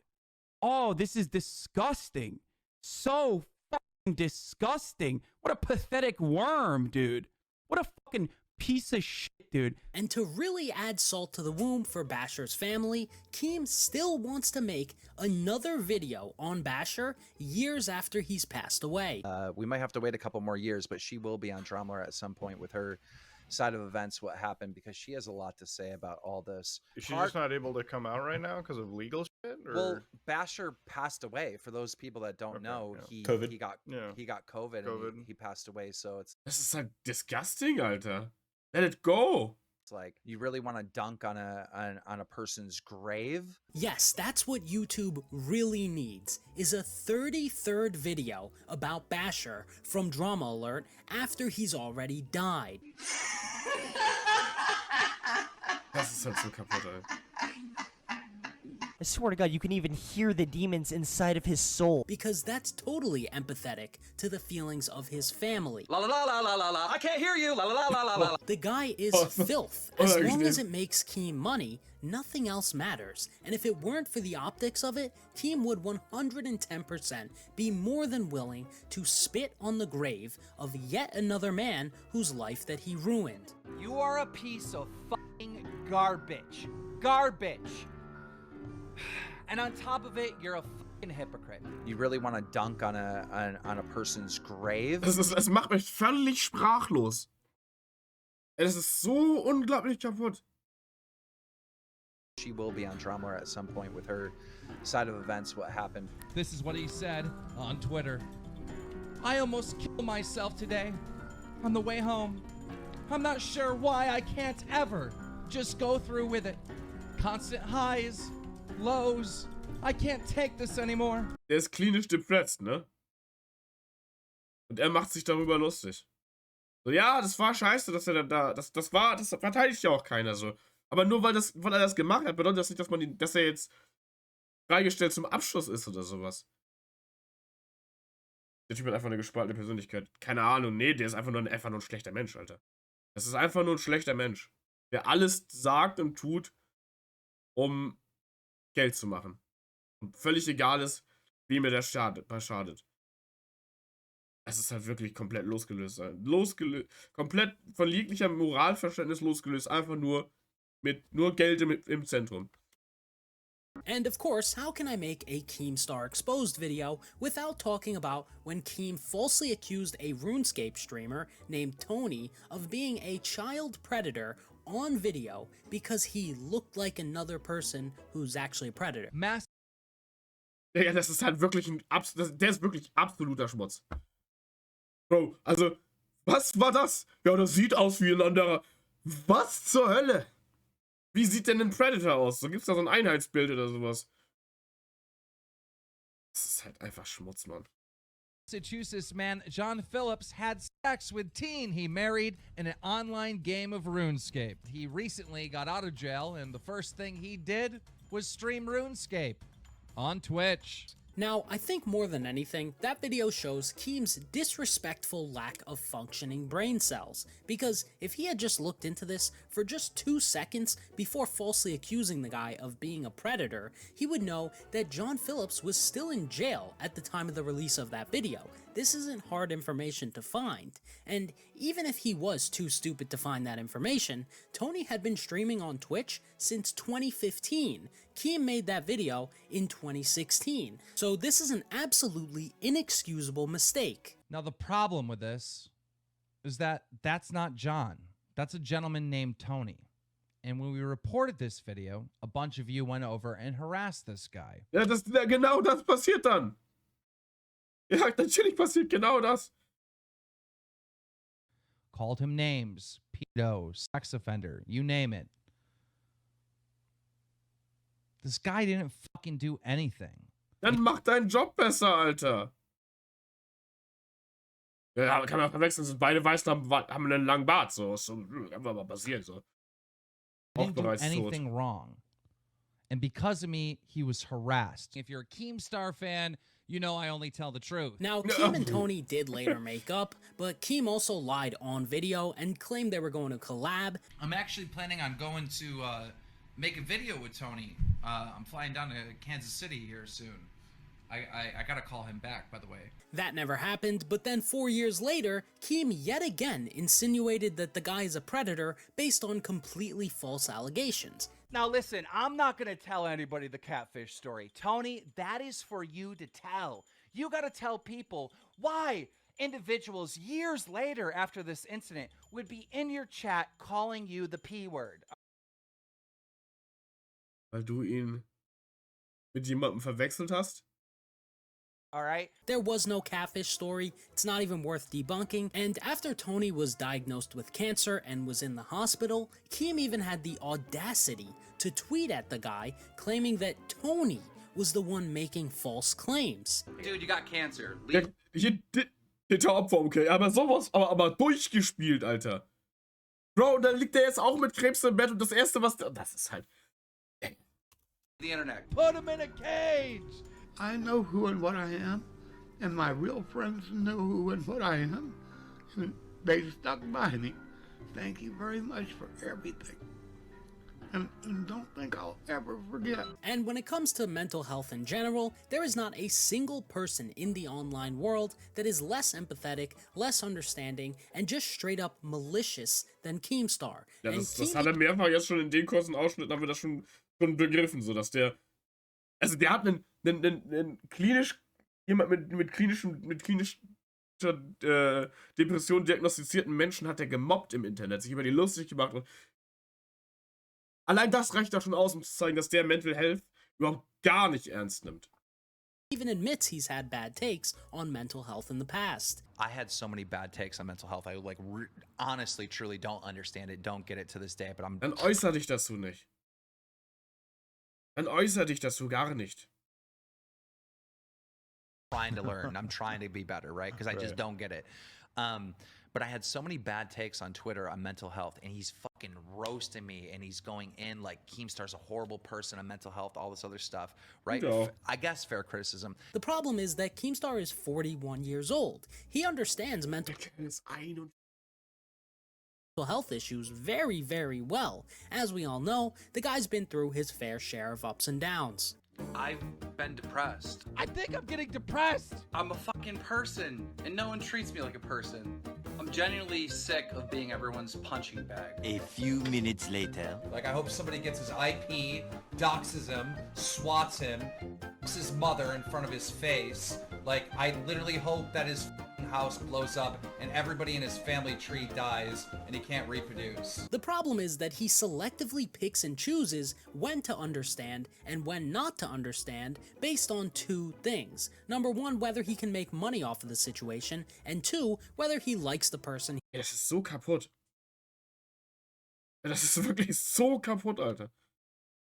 Oh, this is disgusting. So fucking disgusting. What a pathetic worm, dude. What a fucking piece of shit, dude. And to really add salt to the wound for Basher's family, Keem still wants to make another video on Basher years after he's passed away. We might have to wait a couple more years, but she will be on Drama at some point with her side of events, what happened, because she has a lot to say about all this. Is she just not able to come out right now because of legal shit? Or? Well, Basher passed away. For those people that don't know, yeah. he got COVID. And he passed away. So it's Das ist halt disgusting, Alter. Let it go. It's like you really want to dunk on a person's grave. Yes, that's what YouTube really needs, is a 33rd video about Basher from Drama Alert after he's already died. Das ist halt so kaputt, ey. I swear to God, you can even hear the demons inside of his soul. Because that's totally empathetic to the feelings of his family. La la la la la la la. I can't hear you. La la la la la la. The guy is filth. As long as it makes Keem money, nothing else matters. And if it weren't for the optics of it, Keem would 110% be more than willing to spit on the grave of yet another man whose life that he ruined. You are a piece of fucking garbage. Garbage. And on top of it, you're a fucking hypocrite. You really want to dunk on a person's grave? Es macht mich völlig sprachlos. Es ist so unglaublich kaputt. She will be on Drama at some point with her side of events, what happened. This is what he said on Twitter. I almost killed myself today on the way home. I'm not sure why I can't ever just go through with it. Constant highs, lows. I can't take this anymore. Der ist klinisch depressed, ne? Und er macht sich darüber lustig. So, ja, das war scheiße, dass er da, das verteidigt ja auch keiner so. Aber nur weil er das gemacht hat, bedeutet das nicht, dass er jetzt freigestellt zum Abschluss ist oder sowas. Der Typ hat einfach eine gespaltene Persönlichkeit. Keine Ahnung, nee, der ist einfach nur ein schlechter Mensch, Alter. Das ist einfach nur ein schlechter Mensch. Der alles sagt und tut, um Geld zu machen. Und völlig egal ist, wem er schadet. Es ist halt wirklich komplett losgelöst. Komplett von jeglicher Moralverständnis losgelöst. Einfach nur mit Geld im Zentrum. And of course, how can I make a KEEMSTAR exposed video without talking about when Keem falsely accused a RuneScape streamer named Tony of being a child predator on video because he looked like another person who's actually a predator. Ja, das ist halt wirklich der ist wirklich absoluter Schmutz. Bro, also, was war das? Ja, das sieht aus wie ein anderer. Was zur Hölle? Wie sieht denn ein Predator aus? So gibt's da so ein Einheitsbild oder sowas. Das ist halt einfach Schmutz, Mann. Massachusetts man John Phillips had sex with teen he married in an online game of RuneScape. He recently got out of jail, and the first thing he did was stream RuneScape on Twitch. Now, I think more than anything, that video shows Keem's disrespectful lack of functioning brain cells, because if he had just looked into this for just 2 seconds before falsely accusing the guy of being a predator, he would know that John Phillips was still in jail at the time of the release of that video. This isn't hard information to find, and even if he was too stupid to find that information, Tony had been streaming on Twitch since 2015. Keem made that video in 2016, so this is an absolutely inexcusable mistake. Now, the problem with this is that that's not John. That's a gentleman named Tony. And when we reported this video, a bunch of you went over and harassed this guy. Ja, genau das passiert dann. Ja, natürlich passiert genau das. Called him names, pedo, sex offender, you name it. This guy didn't fucking do anything. Dann mach deinen Job besser, Alter. Ja, kann man verwechseln, sind beide weiß, haben einen langen Bart, so. So einfach mal passiert, so. Didn't do anything wrong. And because of me, he was harassed. If you're a KEEMSTAR fan, you know I only tell the truth. Now, Keem and Tony did later make up, but Keem also lied on video and claimed they were going to collab. I'm actually planning on going to make a video with Tony. I'm flying down to Kansas City here soon. I gotta call him back, by the way. That never happened, but then 4 years later, Keem yet again insinuated that the guy is a predator based on completely false allegations. Now listen, I'm not gonna tell anybody the catfish story. Tony, that is for you to tell. You gotta tell people why individuals years later after this incident would be in your chat calling you the P word. Weil du ihn mit jemandem verwechselt hast? Alright? There was no catfish story, it's not even worth debunking, and after Tony was diagnosed with cancer and was in the hospital, Keem even had the audacity to tweet at the guy claiming that Tony was the one making false claims. Dude, you got cancer. Ja, hinter Opfer, okay, aber sowas, aber durchgespielt, Alter. Bro, und dann liegt der jetzt auch mit Krebs im Bett und das erste, was... Das ist halt... The internet. Put him in a cage! I know who and what I am, and my real friends know who and what I am, and they stuck by me. Thank you very much for everything. And don't think I'll ever forget. And when it comes to mental health in general, there is not a single person in the online world that is less empathetic, less understanding, and just straight up malicious than KEEMSTAR. Ja, das hat er mehrfach jetzt schon in den kurzen Ausschnitten, haben wir das schon begriffen, so dass der... Also der hat einen klinisch, jemand mit klinischer Depression diagnostizierten Menschen hat er gemobbt im Internet, sich über die lustig gemacht und allein das reicht doch schon aus, um zu zeigen, dass der Mental Health überhaupt gar nicht ernst nimmt. Even admits he's had bad takes on mental health in the past. I had so many bad takes on mental health. I like honestly, truly don't understand it, don't get it to this day, but I'm... Dann äußer dich dazu nicht. Dann äußer dich dazu gar nicht. Trying to learn. I'm trying to be better, right? Because I just don't get it. But I had so many bad takes on Twitter on mental health, and he's fucking roasting me, and he's going in like KEEMSTAR's a horrible person on mental health, all this other stuff, right? No. I guess fair criticism. The problem is that KEEMSTAR is 41 years old. He understands mental health issues very, very well. As we all know, the guy's been through his fair share of ups and downs. I've been depressed. I think I'm getting depressed. I'm a fucking person, and no one treats me like a person. I'm genuinely sick of being everyone's punching bag. A few minutes later. Like, I hope somebody gets his IP, doxes him, swats him, his mother in front of his face. Like, I literally hope that his house blows up and everybody in his family tree dies and he can't reproduce. The problem is that he selectively picks and chooses when to understand and when not to understand based on two things. Number one, whether he can make money off of the situation, and two, whether he likes the person. Ja, das ist so kaputt. Das ist wirklich so kaputt, Alter.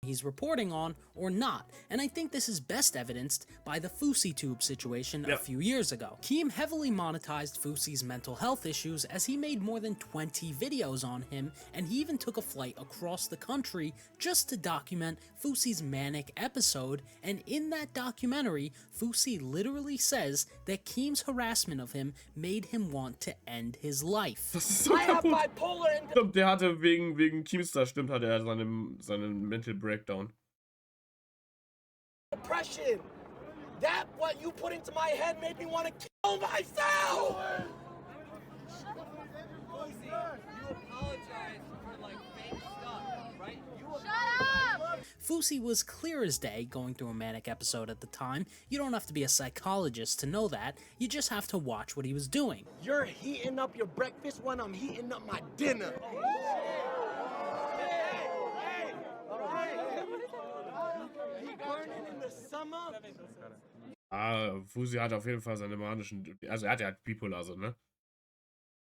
he's reporting on or not, and I think this is best evidenced by the FouseyTube situation a few years ago. Keem heavily monetized Fousey's mental health issues as he made more than 20 videos on him, and he even took a flight across the country just to document Fousey's manic episode, and in that documentary, Fousey literally says that Keem's harassment of him made him want to end his life. Das ist so kaputt. Stimmt, der hatte wegen KEEMSTAR, stimmt, hatte er seinen Mental Breakdown. Depression. That what you put into my head made me want to kill myself. You apologize for like fake stuff, right? Fousey was clear as day going through a manic episode at the time. You don't have to be a psychologist to know that, you just have to watch what he was doing. You're heating up your breakfast when I'm heating up my dinner. Fousey hat auf jeden Fall seine manischen, also er hat ja bipolar, so, ne?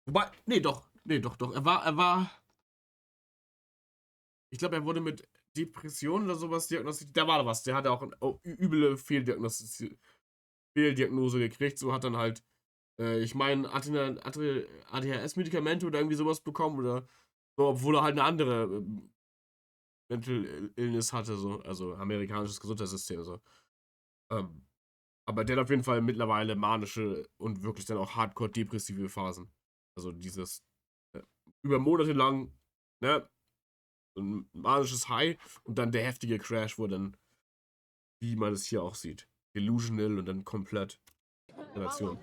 Wobei, nee, doch. Er war, ich glaube, er wurde mit Depression oder sowas diagnostiziert. Da war was. Der hatte auch eine üble Fehldiagnose gekriegt. So hat dann halt, ich meine, ADHS-Medikamente oder irgendwie sowas bekommen oder so, obwohl er halt eine andere Mental Illness hatte, so. Also amerikanisches Gesundheitssystem, so. Aber der hat auf jeden Fall mittlerweile manische und wirklich dann auch hardcore-depressive Phasen. Also dieses über Monate lang, ne, ein manisches High und dann der heftige Crash, wo dann, wie man es hier auch sieht, delusional und dann komplett Relation.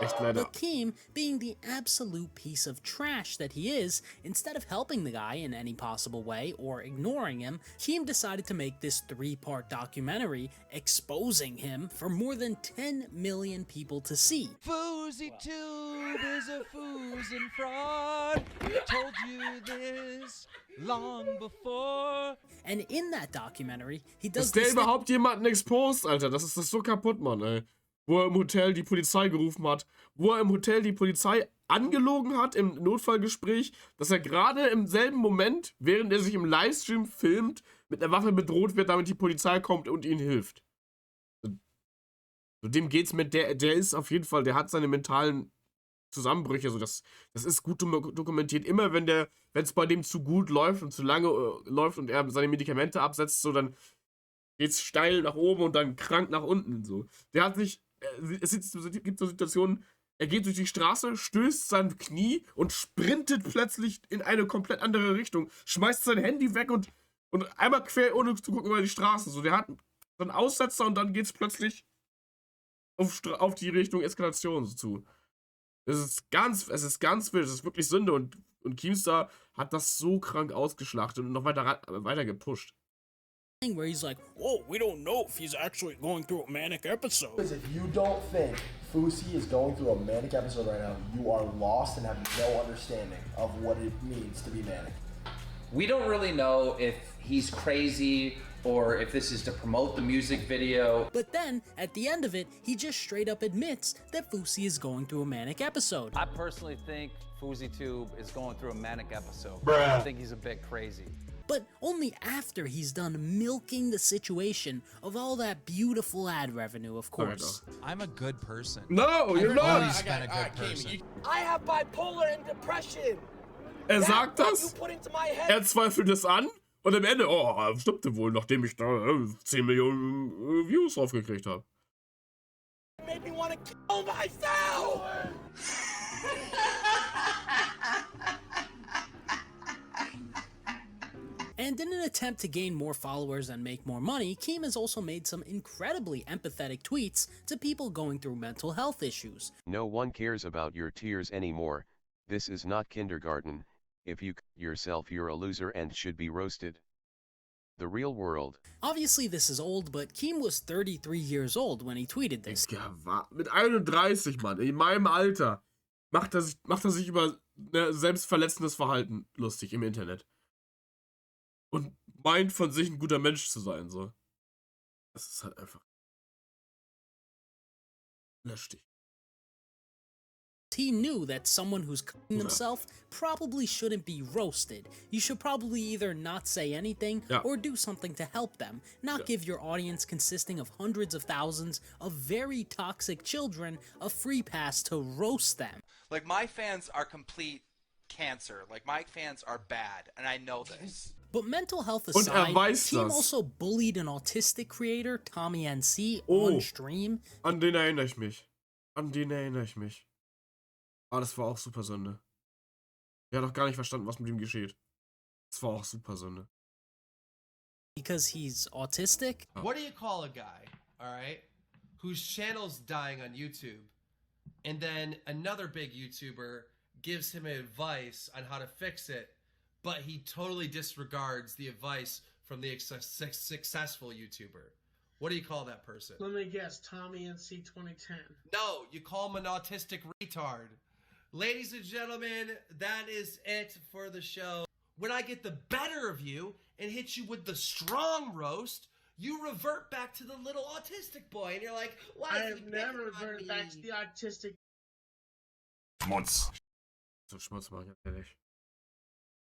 Echt leider. But Keem, being the absolute piece of trash that he is, instead of helping the guy in any possible way or ignoring him, Keem decided to make this 3-part documentary exposing him for more than 10 million people to see. FouseyTube is a foozing fraud. Told you this long before. And in that documentary, he does Dass der überhaupt jemanden exposed, Alter, das ist so kaputt, Mann, ey. Wo er im Hotel die Polizei gerufen hat, wo er im Hotel die Polizei angelogen hat im Notfallgespräch, dass er gerade im selben Moment, während er sich im Livestream filmt, mit einer Waffe bedroht wird, damit die Polizei kommt und ihm hilft. So dem geht's mit, der ist auf jeden Fall, der hat seine mentalen Zusammenbrüche, so das ist gut dokumentiert. Immer wenn es bei dem zu gut läuft und zu lange läuft und er seine Medikamente absetzt, so dann geht's steil nach oben und dann krank nach unten, so. Der hat sich, gibt so Situationen, er geht durch die Straße, stößt sein Knie und sprintet plötzlich in eine komplett andere Richtung, schmeißt sein Handy weg und einmal quer, ohne zu gucken, über die Straße. So, der hat so einen Aussetzer und dann geht's plötzlich auf die Richtung Eskalation so zu. Es ist ganz wild, es ist wirklich Sünde und KEEMSTAR hat das so krank ausgeschlachtet und noch weiter gepusht. Where he's like, whoa, we don't know if he's actually going through a manic episode. Because if you don't think Fousey is going through a manic episode right now, you are lost and have no understanding of what it means to be manic. We don't really know if he's crazy or if this is to promote the music video. But then, at the end of it, he just straight up admits that Fousey is going through a manic episode. I personally think FouseyTube is going through a manic episode. Bruh. I think he's a bit crazy. But only after he's done milking the situation of all that beautiful ad revenue, of course. I'm a good person. No, you're I've not. always been a good person. I have bipolar and depression. Er sagt das, er zweifelt es an und am Ende, oh, stimmte wohl, nachdem ich da 10 Millionen Views draufgekriegt habe. Made me want to kill myself. And in an attempt to gain more followers and make more money, Keem has also made some incredibly empathetic tweets to people going through mental health issues. No one cares about your tears anymore. This is not kindergarten. If you yourself, you're a loser and should be roasted. The real world. Obviously this is old, but Keem was 33 years old when he tweeted this. Mit 31, Mann, in meinem Alter, macht er sich über selbstverletzendes Verhalten lustig im Internet. Und meint von sich ein guter Mensch zu sein, so. Das ist halt einfach. Lösch dich. He knew that someone who's cutting themselves probably shouldn't be roasted. You should probably either not say anything or do something to help them, not give your audience consisting of hundreds of thousands of very toxic children a free pass to roast them. Like, my fans are complete cancer. Like, my fans are bad, and I know this. But mental health aside, Keem also bullied an autistic creator, Tommy NC, on stream. An den erinnere ich mich. An den erinnere ich mich. Ah, das war auch super Sünde. Der hat doch gar nicht verstanden, was mit ihm geschieht. Das war auch super Sünde. Because he's autistic? What do you call a guy, alright, whose channel's dying on YouTube, and then another big YouTuber gives him advice on how to fix it, but he totally disregards the advice from the successful YouTuber? What do you call that person? Let me guess, Tommy NC 2010. No, you call him an autistic retard. Ladies and gentlemen, that is it for the show. When I get the better of you and hit you with the strong roast, you revert back to the little autistic boy, and you're like, why? I have never reverted back to the autistic. Schmutz. So Schmutz mache ich ganz ehrlich.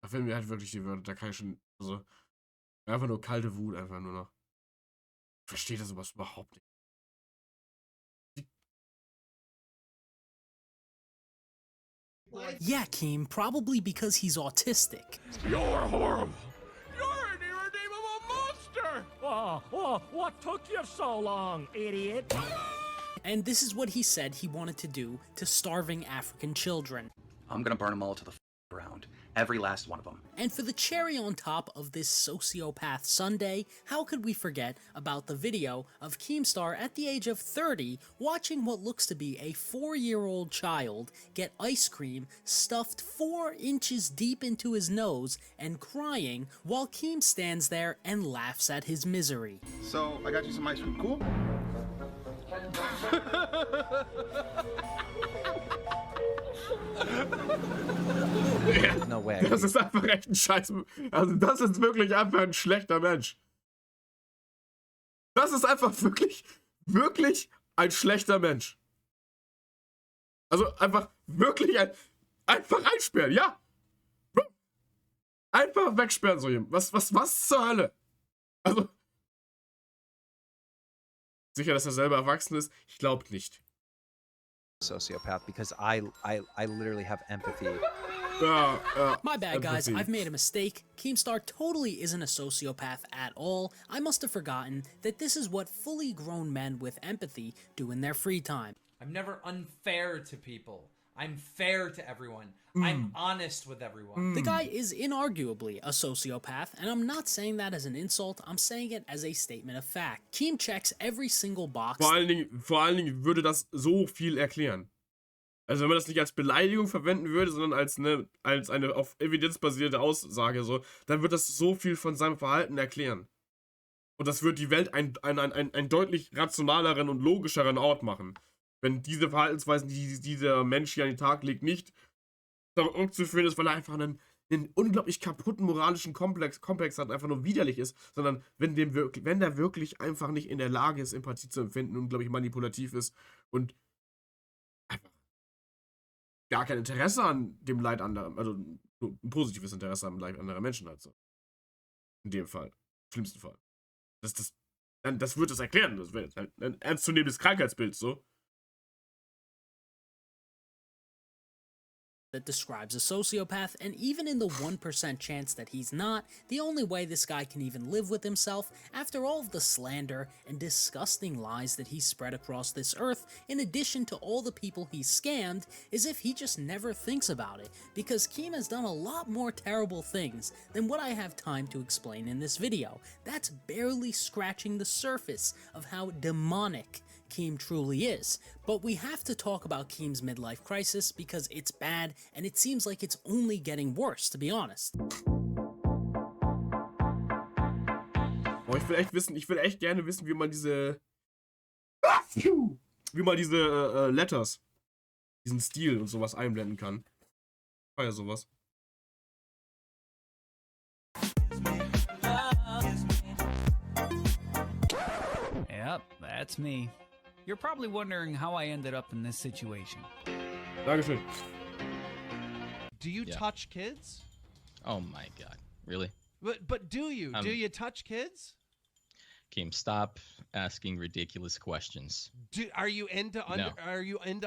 Da fehlen mir halt wirklich die Wörter, da kann ich schon, also, einfach nur kalte Wut, einfach nur noch. Ich verstehe das sowas überhaupt nicht. Yeah, Keem, probably because he's autistic. You're horrible. You're an irredeemable monster. Oh, what took you so long, idiot? And this is what he said he wanted to do to starving African children. I'm gonna burn them all to the ground. Every last one of them. And for the cherry on top of this sociopath Sunday, how could we forget about the video of KEEMSTAR at the age of 30 watching what looks to be a 4-year-old child get ice cream stuffed 4 inches deep into his nose and crying while Keem stands there and laughs at his misery. So, I got you some ice cream, cool? No way. Das ist einfach echt ein Scheiß. Also, das ist wirklich einfach ein schlechter Mensch. Das ist einfach wirklich ein schlechter Mensch. Also, einfach wirklich einfach einsperren, ja? Einfach wegsperren, so jemand. Was zur Hölle? Also. Sicher, dass er selber erwachsen ist? Ich glaube nicht. Sociopath, because I literally have empathy. My bad, guys. I've made a mistake. KEEMSTAR totally isn't a sociopath at all. I must have forgotten that this is what fully grown men with empathy do in their free time. I'm never unfair to people. I'm fair to everyone. I'm honest with everyone. The guy is inarguably a sociopath, and I'm not saying that as an insult, I'm saying it as a statement of fact. Keem checks every single box. Vor allen Dingen würde das so viel erklären. Also wenn man das nicht als Beleidigung verwenden würde, sondern als eine auf Evidenz basierte Aussage, so, dann wird das so viel von seinem Verhalten erklären. Und das wird die Welt einen deutlich rationaleren und logischeren Ort machen. Wenn diese Verhaltensweisen, die dieser Mensch hier an den Tag legt, nicht zurückzuführen ist, weil er einfach einen unglaublich kaputten moralischen Komplex hat, einfach nur widerlich ist, sondern wenn der wirklich einfach nicht in der Lage ist, Empathie zu empfinden und, glaube ich, manipulativ ist und einfach gar kein Interesse an dem Leid anderer, also ein positives Interesse am Leid anderer Menschen hat. So. In dem Fall. Im schlimmsten Fall. Das wird es erklären. Das wäre halt ein ernstzunehmendes Krankheitsbild, so. That describes a sociopath, and even in the 1% chance that he's not, the only way this guy can even live with himself, after all of the slander and disgusting lies that he's spread across this earth, in addition to all the people he's scammed, is if he just never thinks about it, because Keem has done a lot more terrible things than what I have time to explain in this video. That's barely scratching the surface of how demonic Keem truly is. But we have to talk about Keem's midlife crisis because it's bad and it seems like it's only getting worse, to be honest. Oh, ich will echt gerne wissen, wie man diese Letters, diesen Stil und sowas einblenden kann. Ich feier sowas. Yep, that's me. You're probably wondering how I ended up in this situation. Dankeschön. Do you touch kids? Oh my god. Really? But do you? Do you touch kids? Keem, stop asking ridiculous questions. Are you into No.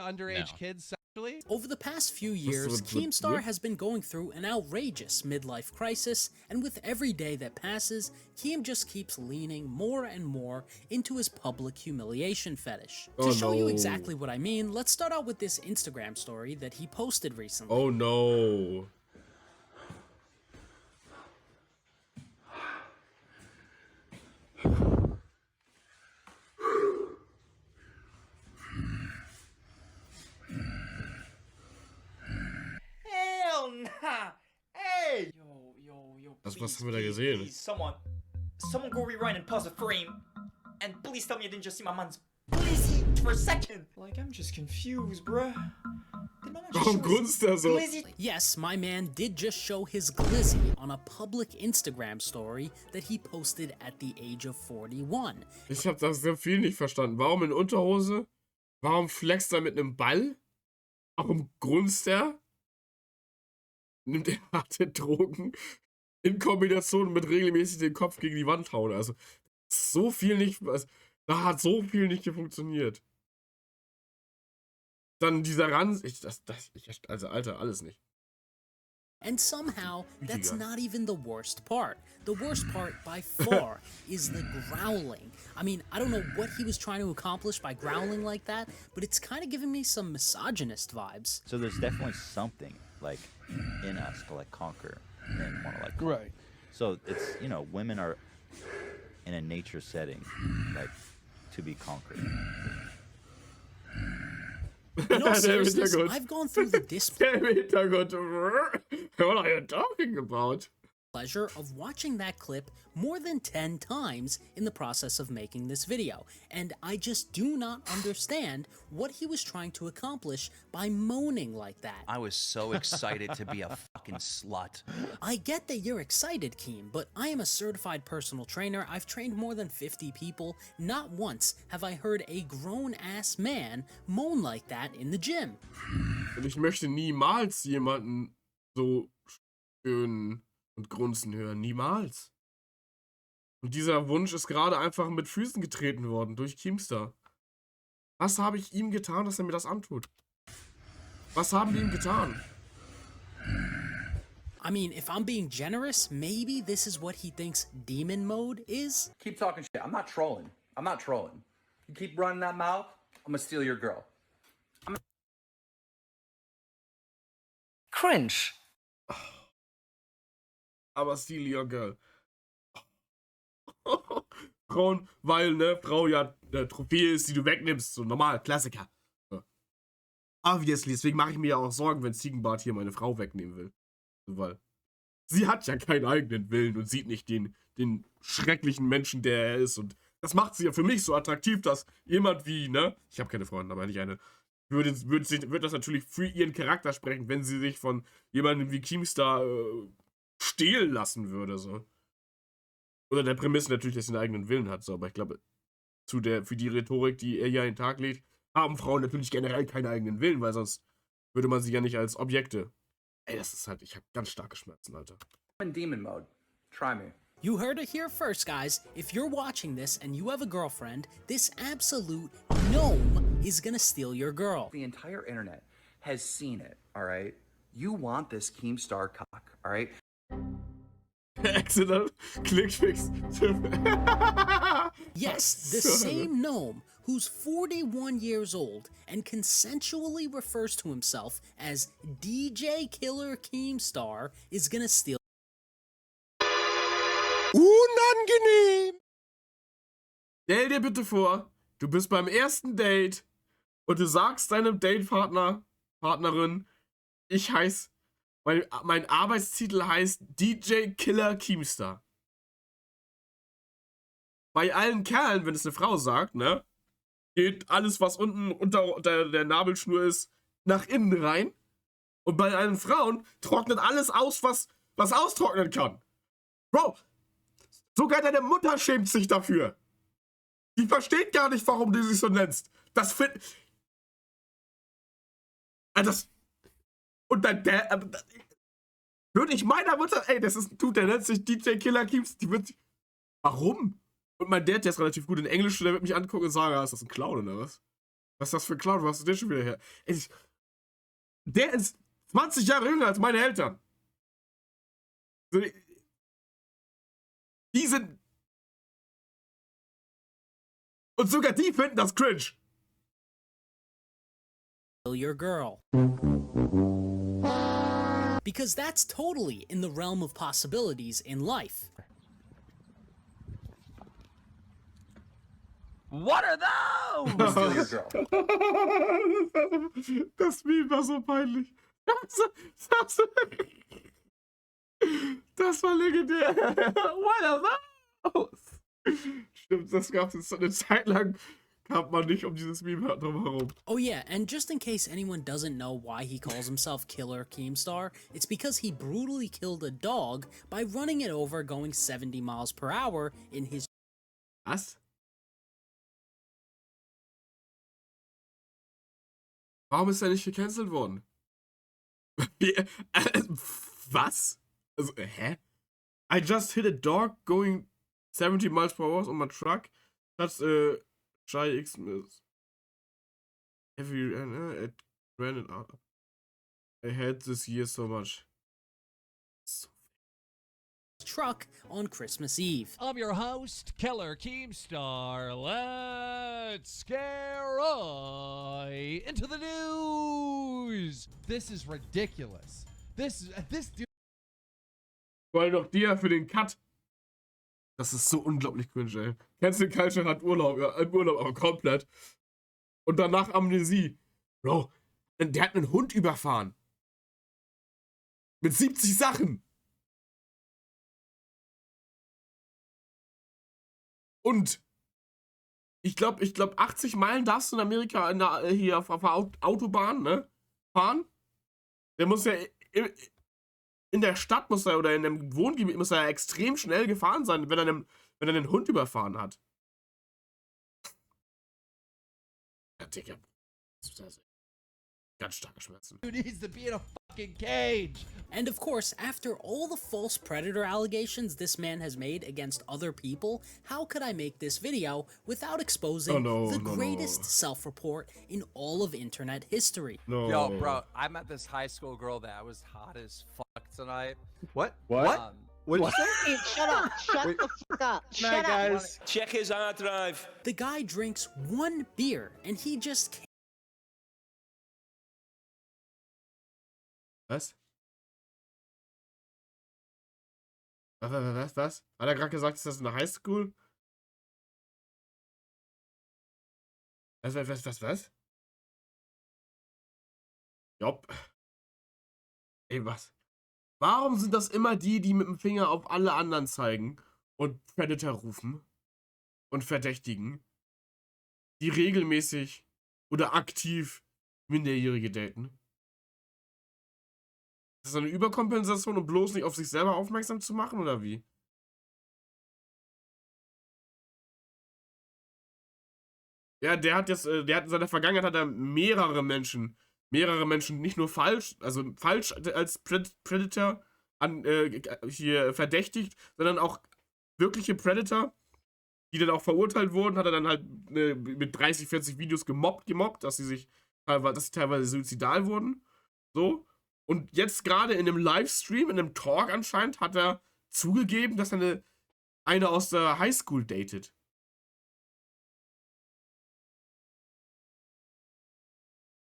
underage No. kids sexually? Over the past few years, Keemstar has been going through an outrageous midlife crisis, and with every day that passes, Keem just keeps leaning more and more into his public humiliation fetish. To show you exactly what I mean, let's start out with this Instagram story that he posted recently. Oh no. Hell nah! Hey! Yo, Was haben wir da gesehen? please, someone go rewind and pause the frame. And please tell me you didn't just see my man's glizzy for a second. Like, I'm just confused, bruh. Warum grunzt er so? Yes, my man did just show his glizzy on a public Instagram story that he posted at the age of 41. Ich hab das sehr viel nicht verstanden. Warum in Unterhose? Warum flext er mit einem Ball? Warum grunzt er? Nimmt er harte Drogen? In Kombination mit regelmäßig den Kopf gegen die Wand hauen. Also, so viel nicht. Also, da hat so viel nicht funktioniert. Dann dieser Ranz. Also, Alter, alles nicht. And somehow, that's not even the worst part. The worst part, by far, is the growling. I mean, I don't know what he was trying to accomplish by growling like that, but it's kind of giving me some misogynist vibes. So there's definitely something, like, in us to, like, conquer men want to, like, conquer. Right. So it's, you know, women are in a nature setting, like, to be conquered. In all seriousness, I've gone through the What are you talking about? pleasure of watching that clip more than 10 times in the process of making this video, and I just do not understand what he was trying to accomplish by moaning like that. I was so excited to be a fucking slut. I get that you're excited, Keem, but I am a certified personal trainer. I've trained more than 50 people. Not once have I heard a grown-ass man moan like that in the gym. Und ich möchte niemals jemanden so stöhnen und grunzen hören. Niemals. Und dieser Wunsch ist gerade einfach mit Füßen getreten worden durch KEEMSTAR. Was habe ich ihm getan, dass er mir das antut? Was haben wir ihm getan? I mean, if I'm being generous, maybe this is what he thinks demon mode is? Keep talking shit. I'm not trolling. I'm not trolling. You keep running that mouth, I'm gonna steal your girl. Cringe. Aber steal your girl. Frauen, weil, ne, Frau ja eine Trophäe ist, die du wegnimmst. So normal, Klassiker. So. Obviously, deswegen mache ich mir ja auch Sorgen, wenn Ziegenbart hier meine Frau wegnehmen will. So, weil sie hat ja keinen eigenen Willen und sieht nicht den schrecklichen Menschen, der er ist. Und das macht sie ja für mich so attraktiv, dass jemand wie, ne, ich habe keine Freundin, aber nicht eine, würde das natürlich für ihren Charakter sprechen, wenn sie sich von jemandem wie KEEMSTAR stehlen lassen würde, so. Oder der Prämisse natürlich, dass sie einen eigenen Willen hat, so, aber ich glaube, für die Rhetorik, die er hier an den Tag legt, haben Frauen natürlich generell keinen eigenen Willen, weil sonst würde man sie ja nicht als Objekte. Ey, das ist halt, ich habe ganz starke Schmerzen, Alter. I'm in demon mode. Try me. You heard it here first, guys. If you're watching this and you have a girlfriend, this absolute gnome is gonna steal your girl. The entire internet has seen it, all right? You want this KEEMSTAR cock, all right? Accident, clickfix. Yes, the same gnome who's 41 years old and consensually refers to himself as DJ Killer KEEMSTAR is gonna steal. Unangenehm! Stell dir bitte vor, du bist beim ersten Date und du sagst deinem Partnerin, mein Arbeitstitel heißt DJ Killer KEEMSTAR. Bei allen Kerlen, wenn es eine Frau sagt, ne, geht alles, was unten unter der Nabelschnur ist, nach innen rein. Und bei allen Frauen trocknet alles aus, was austrocknen kann. Bro, sogar deine Mutter schämt sich dafür. Die versteht gar nicht, warum du sie so nennst. Also und dann würde ich meiner Mutter, ey, das ist ein Dude, der nennt sich DJ Killer Keems, die wird, warum? Und mein Dad, der ist relativ gut in Englisch, der wird mich angucken und sagen, ist das ein Clown oder was? Was ist das für ein Clown? Wo hast du den schon wieder her? Ey, der ist 20 Jahre jünger als meine Eltern. Die sind. Und sogar die finden das cringe. Your girl. Because that's totally in the realm of possibilities in life. What are those? Steal your girl. Das Meme war so peinlich. Das war legendär. What are those? Stimmt, das gab es eine Zeit lang. Kam man nicht um dieses Meme drum herum. Oh yeah, and just in case anyone doesn't know why he calls himself Killer Keemstar, it's because he brutally killed a dog by running it over going 70 miles per hour in his... Was? Warum ist er nicht gecancelt worden? Was? Also, hä? I just hit a dog going 70 miles per hour on my truck. That's Shy X miss. Every it ran it out. I hate this year so much. Truck on Christmas Eve. I'm your host, Killer Keemstar. Let's scare right into the news. This is ridiculous. This dude. Weil doch dir für den Cut. Das ist so unglaublich cringe, ey. Cancel Culture hat Urlaub, ja, Urlaub, aber komplett. Und danach Amnesie. Bro, der hat einen Hund überfahren. Mit 70 Sachen. Und ich glaube 80 Meilen darfst du in Amerika hier auf der Autobahn, ne, fahren. Der muss ja in der Stadt oder in einem Wohngebiet muss er ja extrem schnell gefahren sein, wenn er einen Hund überfahren hat. Ja, Digga. Ganz starke Schmerzen. Who needs to be in a fucking cage? And of course, after all the false predator allegations this man has made against other people, how could I make this video without exposing the greatest self-report in all of internet history? No. Yo, bro, I met this high school girl that was hot as fuck tonight. What? What? What'd you say? Hey, shut up. Shut the fuck up. Shut up. Guys. Check his hard drive. The guy drinks one beer and he just can't. Was? Was? Hat er gerade gesagt, ist das eine Highschool? Was? Jopp. Ey, was? Warum sind das immer die mit dem Finger auf alle anderen zeigen und Predator rufen und verdächtigen, die regelmäßig oder aktiv Minderjährige daten? Ist das eine Überkompensation, um bloß nicht auf sich selber aufmerksam zu machen, oder wie? Ja, der hat in seiner Vergangenheit hat er mehrere Menschen nicht nur falsch als Predator hier verdächtigt, sondern auch wirkliche Predator, die dann auch verurteilt wurden, hat er dann halt mit 30, 40 Videos gemobbt, dass sie teilweise suizidal wurden. So. Und jetzt gerade in einem Livestream, in einem Talk anscheinend, hat er zugegeben, dass er eine aus der Highschool datet.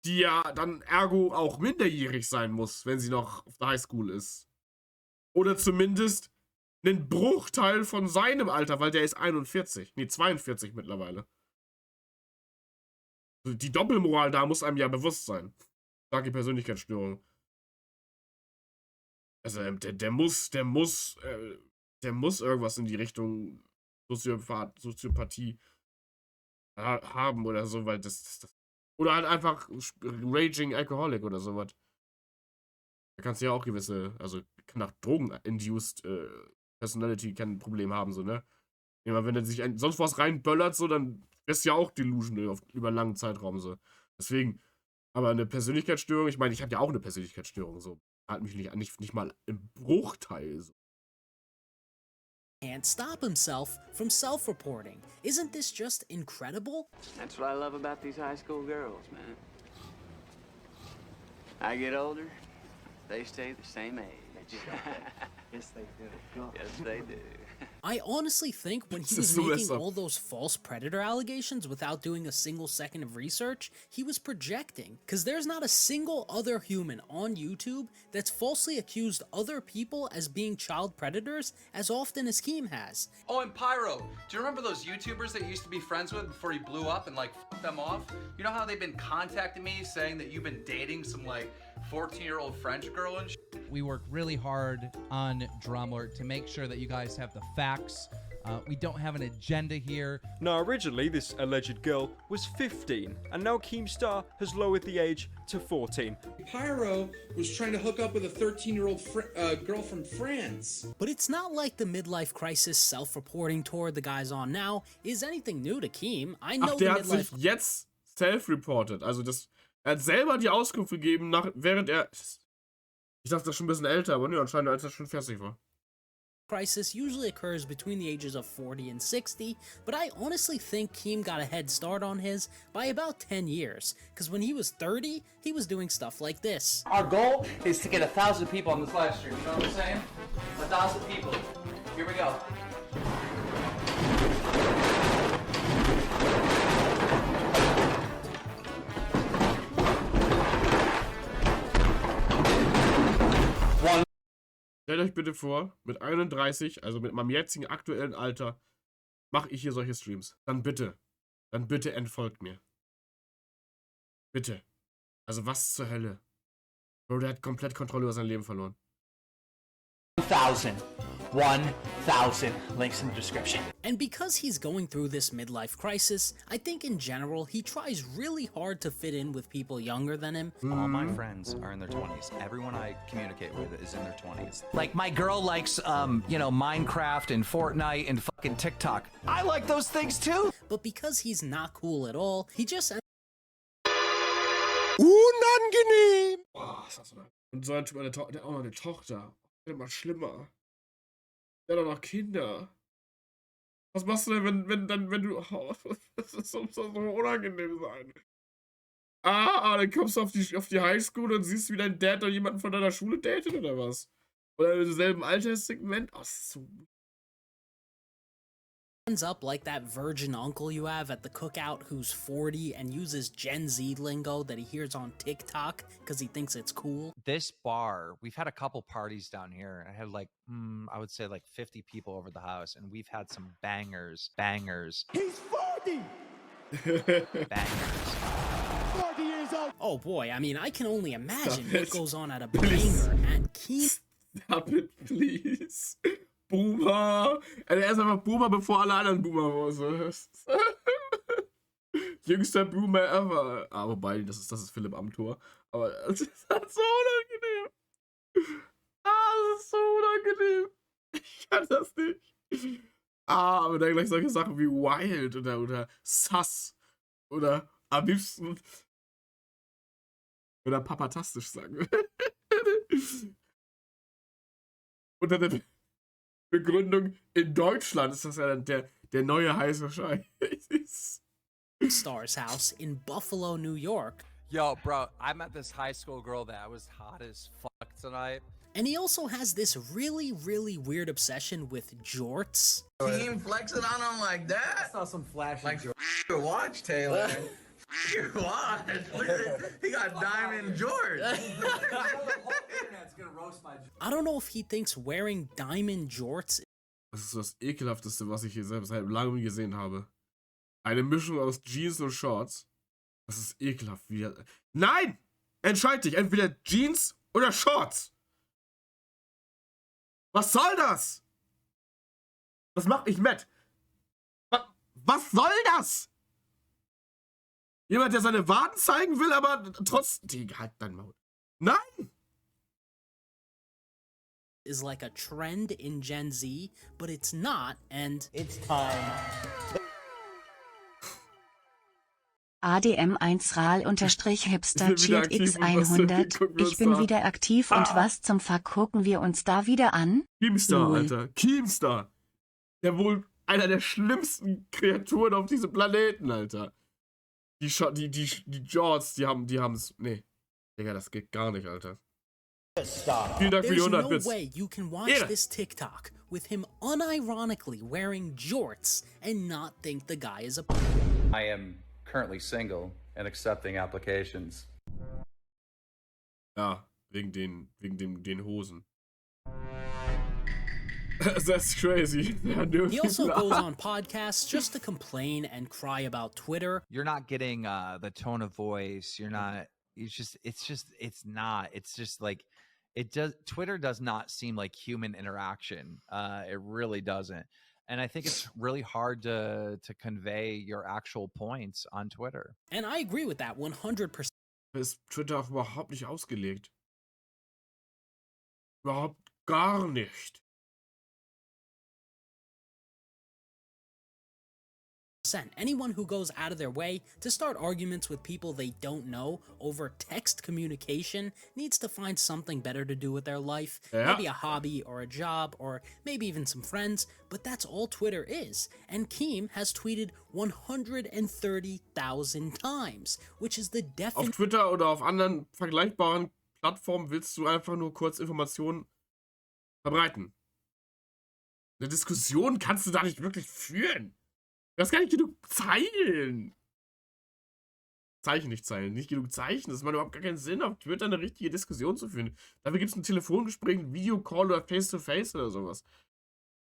Die ja dann ergo auch minderjährig sein muss, wenn sie noch auf der Highschool ist. Oder zumindest einen Bruchteil von seinem Alter, weil der ist 42 mittlerweile. Die Doppelmoral da muss einem ja bewusst sein. Starke Persönlichkeitsstörung. Also, der muss irgendwas in die Richtung Soziopathie haben oder so, weil das oder halt einfach Raging Alcoholic oder sowas. Da kannst du ja auch gewisse, also nach Drogen-induced Personality kein Problem haben, so, ne? Ja, wenn er sich sonst was reinböllert, so, dann ist ja auch Delusion über einen langen Zeitraum, so. Deswegen, Aber eine Persönlichkeitsstörung, ich meine, ich habe ja auch eine Persönlichkeitsstörung, so. Hat mich nicht mal im Bruchteil so. Can't stop himself from self-reporting. Isn't this just incredible? That's what I love about these high school girls, man. I get older, they stay the same age. Yes, they do. Yes, they do. I honestly think when he was making all those false predator allegations without doing a single second of research, he was projecting. Because there's not a single other human on YouTube that's falsely accused other people as being child predators as often as Keem has. Oh, and Pyro, do you remember those YouTubers that you used to be friends with before he blew up and like fucked them off? You know how they've been contacting me saying that you've been dating some like 14-year-old French girl and shit? We work really hard on Drumler to make sure that you guys have the facts. We don't have an agenda here. Now, originally, this alleged girl was 15, and now KEEMSTAR has lowered the age to 14. Pyro was trying to hook up with a 13-year-old girl from France. But it's not like the midlife crisis self-reporting tour the guy's on now is anything new to Keem. I know der hat sich jetzt self-reported. Also er hat selber die Auskunft gegeben, während er... Ich dachte, das ist schon ein bisschen älter, aber ne, anscheinend als er schon fertig war. Crisis usually occurs between the ages of 40 and 60, but I honestly think Keem got a head start on his by about 10 years, because when he was 30, he was doing stuff like this. Our goal is to get 1,000 people on this live stream, you know what I'm saying? 1,000 people. Here we go. Stellt euch bitte vor, mit 31, also mit meinem jetzigen aktuellen Alter, mache ich hier solche Streams. Dann bitte entfolgt mir. Bitte. Also was zur Hölle? Bro, der hat komplett Kontrolle über sein Leben verloren. 1,000. Links in the description. And because he's going through this midlife crisis, I think in general he tries really hard to fit in with people younger than him. All my friends are in their 20s. Everyone I communicate with is in their 20s. Like my girl likes, you know, Minecraft and Fortnite and fucking TikTok. I like those things too. But because he's not cool at all, he just... Unangenehm! Boah, ist das so. Und so ein Typ, der hat auch noch eine Tochter. Das wird immer schlimmer. Der hat auch noch Kinder. Was machst du denn, wenn du... Oh, das soll so unangenehm sein. Dann kommst du auf die Highschool und siehst, wie dein Dad oder jemanden von deiner Schule datet oder was? Oder im selben Alterssegment? Oh, das ist so... Ends up like that virgin uncle you have at the cookout who's 40 and uses Gen Z lingo that he hears on TikTok because he thinks it's cool. This bar, we've had a couple parties down here. I had like, I would say like 50 people over the house, and we've had some bangers. He's 40! Bangers. 40 years old! Oh boy, I mean, I can only imagine what goes on at a banger at Keem. Stop it, please. Boomer! Er ist einfach Boomer, bevor alle anderen Boomer waren. Jüngster Boomer ever. Wobei, das ist Philipp am Tor. Aber das ist halt so unangenehm. Das ist so unangenehm. Ich kann das nicht. Aber dann gleich solche Sachen wie Wild oder Sus oder am liebsten oder papatastisch sagen. Unter der Begründung, in Deutschland ist das ja dann der neue heiße Scheiß. Star's house in Buffalo, New York. Yo, bro, I met this high school girl that was hot as fuck tonight. And he also has this really, really weird obsession with jorts. Team flexing on him like that? I saw some flashy like your watch, Taylor. Your watch. He got diamond jorts. I don't know if he thinks wearing diamond jorts. Das ist das Ekelhafteste, was ich hier selbst seit langem gesehen habe. Eine Mischung aus Jeans und Shorts. Das ist ekelhaft. Nein! Entscheid dich! Entweder Jeans oder Shorts! Was soll das? Das macht mich mad. Was soll das? Jemand, der seine Waden zeigen will, aber trotzdem... Halt dein Maul. Nein! Is like a trend in Gen Z, but it's not, and... It's time. ADM1RAL_Hipster Ich bin wieder Cheat aktiv und was X100. gucken wir Ich uns bin da an? wieder aktiv und was zum Fuck gucken wir uns da wieder an? KEEMSTAR, Lol. Alter. KEEMSTAR. Der wohl einer der schlimmsten Kreaturen auf diesem Planeten, Alter. Die Jords, die haben's. Nee. Digga, das geht gar nicht, Alter. Vielen Dank für die There's 100 no Bits. way you can watch Ehre. this TikTok with him unironically wearing jorts and not think the guy is a I am currently single and accepting applications. Ja, wegen den Hosen. That's crazy. He also goes on podcasts just to complain and cry about Twitter. You're not getting the tone of voice. You're not. It's not. It's just like Twitter does not seem like human interaction. It really doesn't. And I think it's really hard to convey your actual points on Twitter. And I agree with that 100%. Ist Twitter auch überhaupt nicht ausgelegt. Überhaupt gar nicht. Anyone who goes out of their way to start arguments with people they don't know over text communication needs to find something better to do with their life. Yeah. Maybe a hobby or a job or maybe even some friends, but that's all Twitter is. And Keem has tweeted 130,000 times, which is the definition. Auf Twitter oder auf anderen vergleichbaren Plattformen willst du einfach nur kurz Informationen verbreiten. Eine Diskussion kannst du da nicht wirklich führen. Du hast gar nicht genug Zeilen. Nicht genug Zeichen. Das macht überhaupt gar keinen Sinn, auf Twitter eine richtige Diskussion zu führen. Dafür gibt es ein Telefongespräch, ein Videocall oder Face-to-Face oder sowas.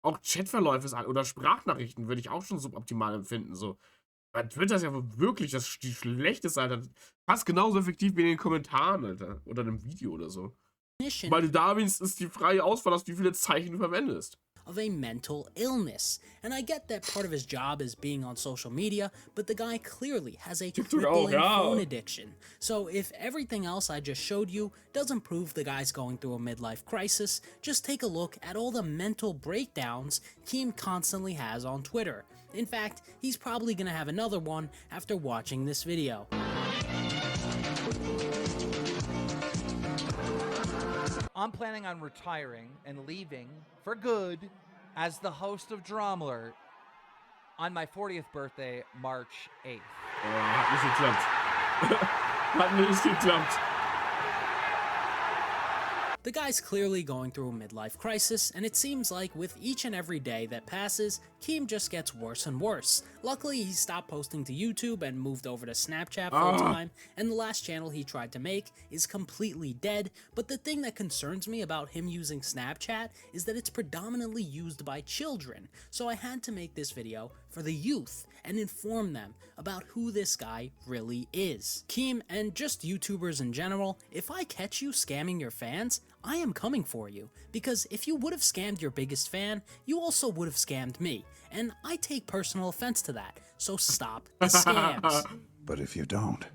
Auch Chatverläufe oder Sprachnachrichten würde ich auch schon suboptimal empfinden. So. Bei Twitter ist ja wirklich die schlechteste, Alter. Fast genauso effektiv wie in den Kommentaren, Alter. Oder in einem Video oder so. Weil du da bist, ist die freie Auswahl, aus wie viele Zeichen du verwendest. Of a mental illness. And I get that part of his job is being on social media, but the guy clearly has a crippling phone addiction. So if everything else I just showed you doesn't prove the guy's going through a midlife crisis, just take a look at all the mental breakdowns Keem constantly has on Twitter. In fact, he's probably gonna have another one after watching this video. I'm planning on retiring and leaving for good as the host of Drama Alert on my 40th birthday, March 8th. Hat nicht geklappt. Hat nicht geklappt. The guy's clearly going through a midlife crisis, and it seems like with each and every day that passes, Keem just gets worse and worse. Luckily, he stopped posting to YouTube and moved over to Snapchat full-time, and the last channel he tried to make is completely dead, but the thing that concerns me about him using Snapchat is that it's predominantly used by children, so I had to make this video for the youth and inform them about who this guy really is. Keem, and just YouTubers in general, if I catch you scamming your fans, I am coming for you, because if you would have scammed your biggest fan, you also would have scammed me, and I take personal offense to that, so stop the scams. But if you don't,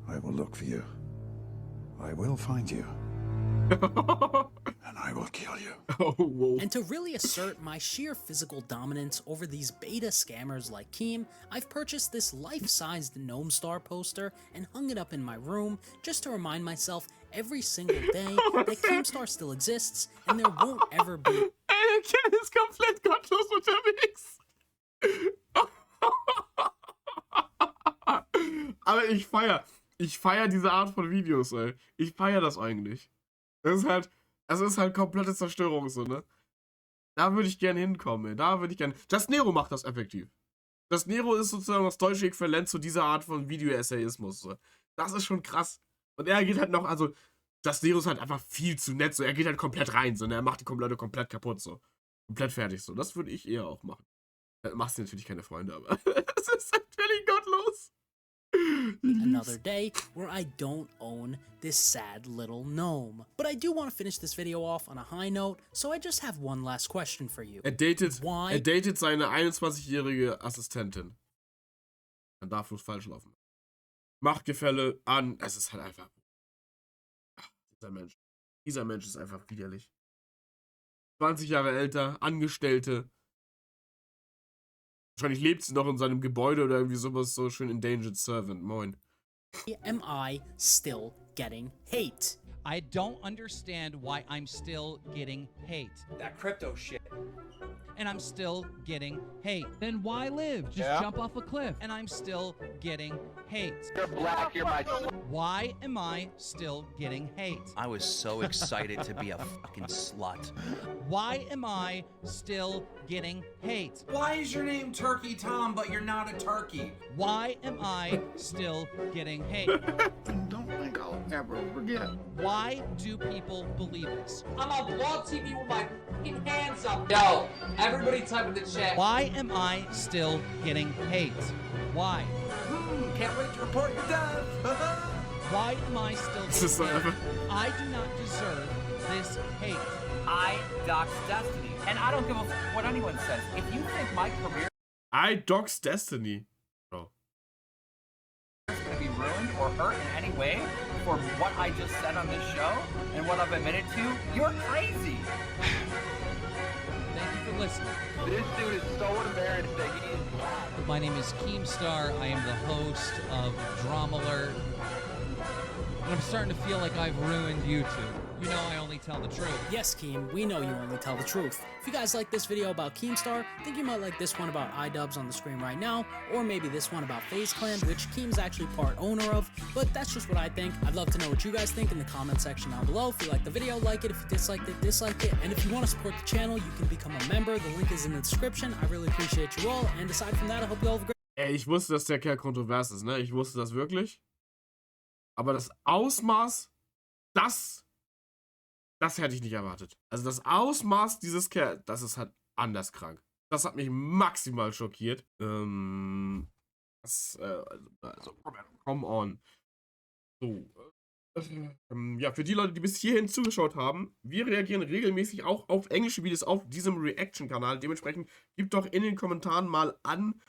I will look for you. I will find you. And I will kill you. And to really assert my sheer physical dominance over these beta scammers like Keem, I've purchased this life-sized KEEMSTAR poster and hung it up in my room just to remind myself every single day that KEEMSTAR still exists and there won't ever be. Der Kind ist komplett gottlos unterwegs. Aber ich feier diese Art von Videos, ey. Ich feier das eigentlich. Das ist halt komplette Zerstörung, so, ne? Da würde ich gerne hinkommen, ey. Da würde ich gerne. Just Nero macht das effektiv. Just Nero ist sozusagen das deutsche Äquivalent zu dieser Art von Video-Essayismus. So. Das ist schon krass. Und er geht halt noch, also, Just Nero ist halt einfach viel zu nett, so. Er geht halt komplett rein, so, ne? Er macht die Leute komplett kaputt, so. Komplett fertig, so. Das würde ich eher auch machen. Machst du natürlich keine Freunde, aber es ist natürlich gottlos. Another day where I don't own this sad little gnome. But I do want to finish this video off on a high note, so I just have one last question for you. Er datet seine 21-jährige Assistentin. Dann darf es falsch laufen. Machtgefälle an. Es ist halt einfach. Ach, dieser Mensch ist einfach widerlich. 20 Jahre älter, Angestellte. Wahrscheinlich lebt sie noch in seinem Gebäude oder irgendwie sowas, so schön Endangered Servant. Moin. Am I still getting hate? I don't understand why I'm still getting hate. That crypto shit. And I'm still getting hate. Then why live? Just jump off a cliff. And I'm still getting hate. You're black, you're my... Why am I still getting hate? I was so excited to be a fucking slut. Why am I still getting hate? Why is your name Turkey Tom, but you're not a turkey? Why am I still getting hate? Don't think I'll ever forget. Why do people believe this? I'm on Vlog TV with my fucking hands up. Yo, everybody type in the chat. Why am I still getting hate? Why? Can't wait to report your death. Why am I still getting hate? I do not deserve this hate. I dox Destiny, and I don't give a what anyone says. If you think my career I dox Destiny. Bro. is going to be ruined or hurt in any way for what I just said on this show and what I've admitted to, you're crazy. Thank you for listening. This dude is so embarrassing. My name is KEEMSTAR. I am the host of Drama Alert. And I'm starting to feel like I've ruined YouTube. You know I only tell the truth. Yes, Keem, we know you only tell the truth. If you guys like this video about KEEMSTAR, think you might like this one about iDubbbz on the screen right now, or maybe this one about FaZe Clan, which Keem's actually part owner of, but that's just what I think. I'd love to know what you guys think in the comment section down below. If you like the video, like it. If you disliked it, dislike it. And if you want to support the channel, you can become a member. The link is in the description. I really appreciate you all, and aside from that, I hope you all have a great... Ey, ich wusste, dass der Kerl kontrovers ist, ne? Ich wusste das wirklich. Aber das Ausmaß, das hätte ich nicht erwartet. Also das Ausmaß dieses Kerls, das ist halt anders krank. Das hat mich maximal schockiert. Also, come on. So. Ja, für die Leute, die bis hierhin zugeschaut haben, wir reagieren regelmäßig auch auf englische Videos auf diesem Reaction-Kanal. Dementsprechend gebt doch in den Kommentaren mal an,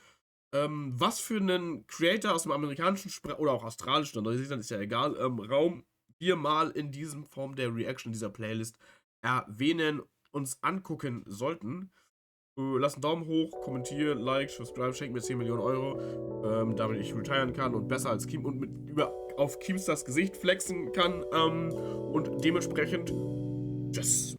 was für einen Creator aus dem amerikanischen oder auch australischen, Neuseeland ist ja egal, Raum wir mal in diesem Form der Reaction dieser Playlist erwähnen, uns angucken sollten. Lasst einen Daumen hoch, kommentiert, like, subscribe, schenkt mir 10 Millionen Euro, damit ich retiren kann und besser als Keem und auf KEEMSTARs Gesicht flexen kann und dementsprechend tschüss.